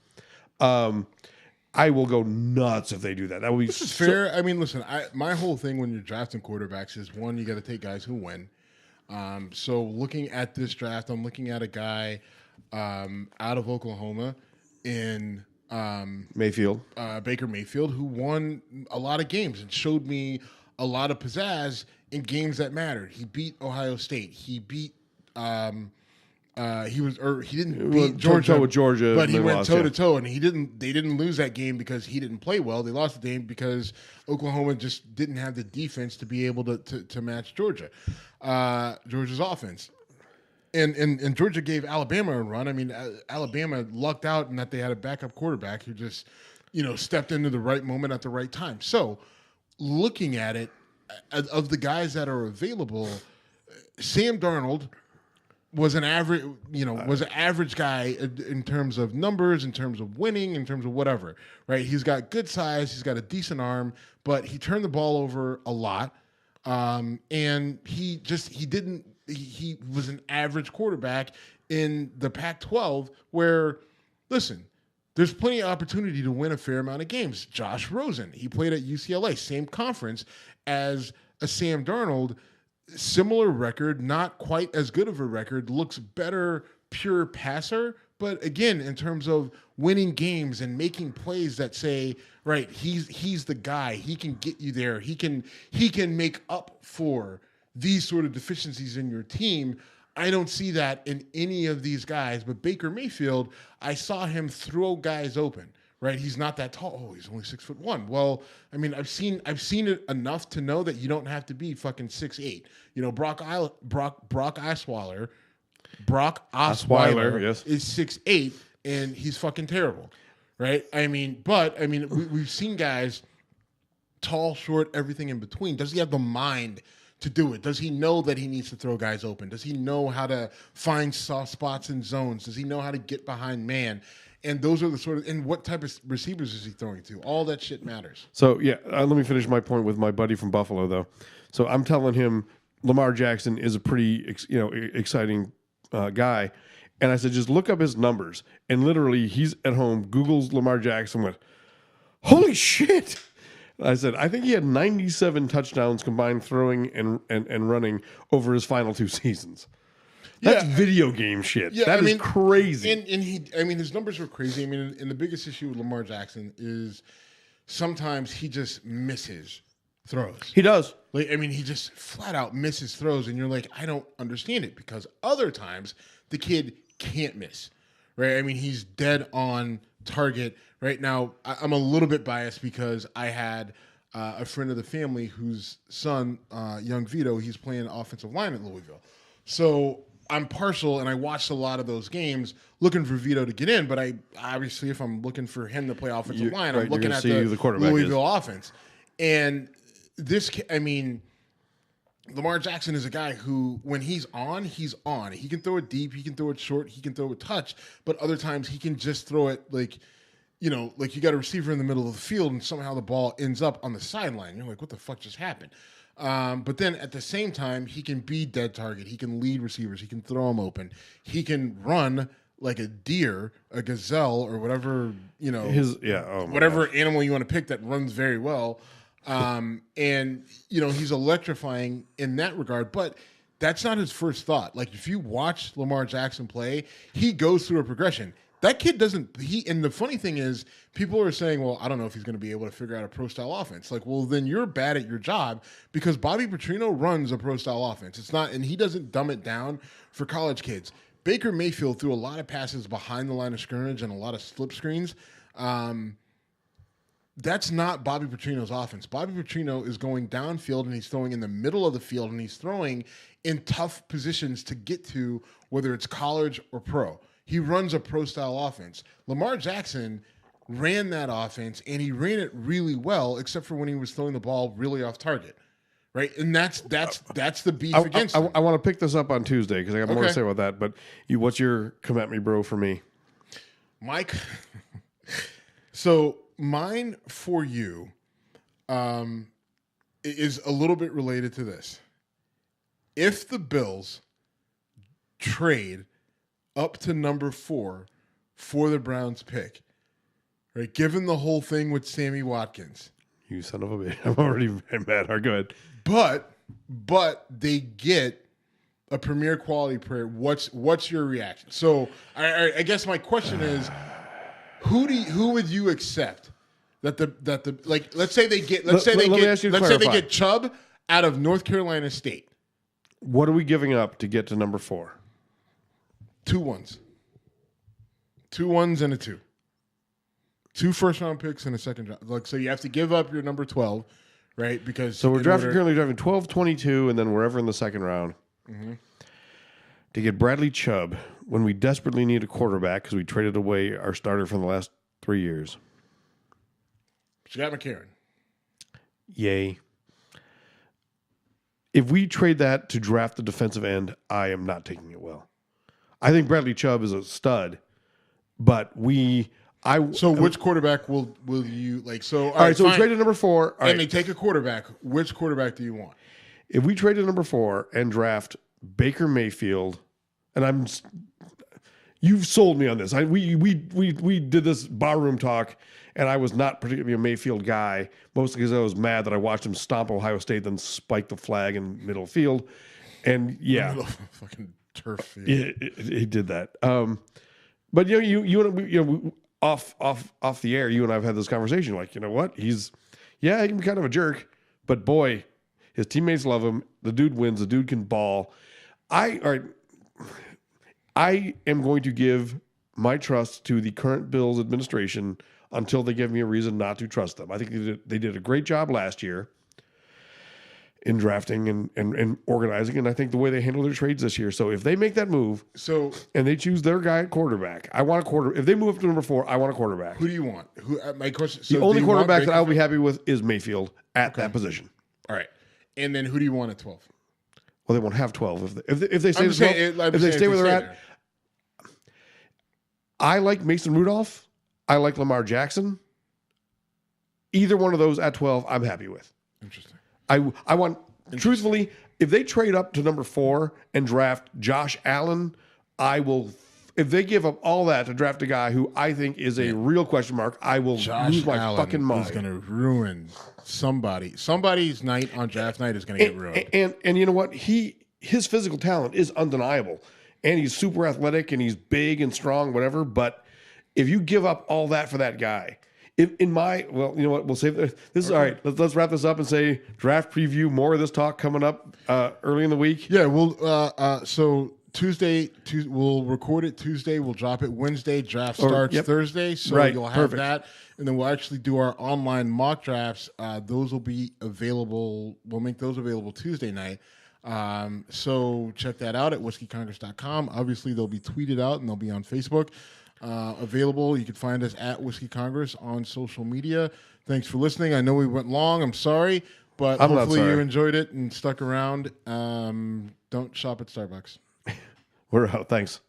B: I will go nuts if they do that. That would be
C: fair. I mean, listen, my whole thing when you're drafting quarterbacks is, one, you got to take guys who win. So looking at this draft, I'm looking at a guy out of Oklahoma in
B: Mayfield,
C: Baker Mayfield, who won a lot of games and showed me a lot of pizzazz in games that mattered. He beat Ohio State. He beat he didn't beat Georgia
B: with Georgia,
C: but he went toe to toe, and they didn't lose that game because he didn't play well. They lost the game because Oklahoma just didn't have the defense to be able to match Georgia's offense. And Georgia gave Alabama a run. I mean, Alabama lucked out in that they had a backup quarterback who just, stepped into the right moment at the right time. So, looking at it, of the guys that are available, Sam Darnold was an average guy in terms of numbers, in terms of winning, in terms of whatever, right? He's got good size, he's got a decent arm, but he turned the ball over a lot, and he was an average quarterback in the Pac-12, where, listen, there's plenty of opportunity to win a fair amount of games. Josh Rosen, he played at UCLA, same conference as a Sam Darnold, similar record, not quite as good of a record, looks better pure passer, but again, in terms of winning games and making plays that say, right, he's the guy, he can get you there, he can make up for these sort of deficiencies in your team. I don't see that in any of these guys, but Baker Mayfield, I saw him throw guys open. Right, he's not that tall. Oh, he's only 6'1". Well, I mean, I've seen it enough to know that you don't have to be fucking 6'8". Brock Osweiler,
B: yes,
C: is 6'8", and he's fucking terrible. Right? We've seen guys tall, short, everything in between. Does he have the mind to do it? Does he know that he needs to throw guys open? Does he know how to find soft spots in zones? Does he know how to get behind man? And those are the sort of, and what type of receivers is he throwing to? All that shit matters.
B: So, yeah, let me finish my point with my buddy from Buffalo, though. So I'm telling him Lamar Jackson is a pretty, exciting guy. And I said, just look up his numbers. And literally, he's at home, Googles Lamar Jackson, went, holy shit. I said, I think he had 97 touchdowns combined throwing and running over his final 2 seasons. That's video game shit. Yeah, that is crazy.
C: And his numbers are crazy. And the biggest issue with Lamar Jackson is sometimes he just misses throws.
B: He does.
C: He just flat out misses throws, and you're like, I don't understand it, because other times the kid can't miss. Right? He's dead on target. Right now, I'm a little bit biased because I had a friend of the family whose son, young Vito, he's playing offensive line at Louisville. So I'm partial, and I watched a lot of those games looking for Vito to get in, but I obviously, if I'm looking for him to play offensive line, I'm looking at the Louisville offense. And Lamar Jackson is a guy who, when he's on, he's on. He can throw it deep, he can throw it short, he can throw it touch, but other times he can just throw it like you got a receiver in the middle of the field and somehow the ball ends up on the sideline. You're like, what the fuck just happened? But then at the same time, he can be dead target. He can lead receivers. He can throw them open. He can run like a deer, a gazelle, or whatever, whatever animal you want to pick that runs very well. And he's electrifying in that regard, but that's not his first thought. Like, if you watch Lamar Jackson play, he goes through a progression. That kid doesn't. And the funny thing is, people are saying, well, I don't know if he's going to be able to figure out a pro-style offense. Like, well, then you're bad at your job, because Bobby Petrino runs a pro-style offense. It's not, and he doesn't dumb it down for college kids. Baker Mayfield threw a lot of passes behind the line of scrimmage and a lot of slip screens. That's not Bobby Petrino's offense. Bobby Petrino is going downfield and he's throwing in the middle of the field and he's throwing in tough positions to get to, whether it's college or pro. He runs a pro-style offense. Lamar Jackson ran that offense and he ran it really well, except for when he was throwing the ball really off target. Right, and that's the beef against him.
B: I want to pick this up on Tuesday because I got more to say about that. But what's your come at me, bro, for me?
C: Mike, so mine for you is a little bit related to this. If the Bills trade up to number 4 for the Browns pick, right, given the whole thing with Sammy Watkins.
B: You son of a bitch. I'm already mad. All right, go ahead.
C: But they get a premier quality player. What's your reaction? So I guess my question is, who would you accept that the like? Let's say they get Chubb out of North Carolina State.
B: What are we giving up to get to number 4?
C: 2 1s. 2 1s and a 2. 2 first-round picks and a second round. Like, so you have to give up your number 12, right? Because
B: so we're currently drafting 12, 22, and then wherever in the second round to get Bradley Chubb when we desperately need a quarterback because we traded away our starter from the last 3 years.
C: But you got McCarron.
B: Yay. If we trade that to draft the defensive end, I am not taking it well. I think Bradley Chubb is a stud, but So
C: which quarterback will you like? So
B: all right, so we traded number 4,
C: and they take a quarterback. Which quarterback do you want?
B: If we traded number 4 and draft Baker Mayfield, and you've sold me on this. We did this barroom talk, and I was not particularly a Mayfield guy, mostly because I was mad that I watched him stomp Ohio State, then spike the flag in middle field, and yeah,
C: fucking turf field.
B: He did that. But you off the air, you and I have had this conversation. Like, you know what? He can be kind of a jerk, but boy, his teammates love him. The dude wins. The dude can ball. I am going to give my trust to the current Bills administration until they give me a reason not to trust them. I think they did a great job last year in drafting and organizing, and I think the way they handle their trades this year. So if they make that move, and they choose their guy at quarterback, I want a quarterback. If they move up to number 4, I want a quarterback.
C: Who do you want? My question.
B: The only quarterback that I'll be happy with is Mayfield at that position.
C: All right, and then who do you want at 12?
B: Well, they won't have 12 if they stay. If they stay where they're at. I like Mason Rudolph. I like Lamar Jackson. Either one of those at 12, I'm happy with.
C: Interesting.
B: I want, truthfully, if they trade up to number 4 and draft Josh Allen, I will. If they give up all that to draft a guy who I think is a real question mark, I will lose my fucking mind.
C: Is going to ruin somebody. Somebody's night on draft night is going to get ruined.
B: And you know what? His physical talent is undeniable, and he's super athletic and he's big and strong, whatever. But if you give up all that for that guy, you know what? We'll save this. Is all right. Let's wrap this up and say draft preview. More of this talk coming up early in the week.
C: Yeah, so Tuesday, we'll record it Tuesday. We'll drop it Wednesday. Draft starts Thursday, so you'll have that, and then we'll actually do our online mock drafts. Those will be available. We'll make those available Tuesday night. So check that out at whiskeycongress.com. Obviously, they'll be tweeted out and they'll be on Facebook. Available. You can find us at Whiskey Congress on social media. Thanks for listening. I know we went long. I'm sorry, but hopefully you enjoyed it and stuck around. Don't shop at Starbucks.
B: We're out. Thanks.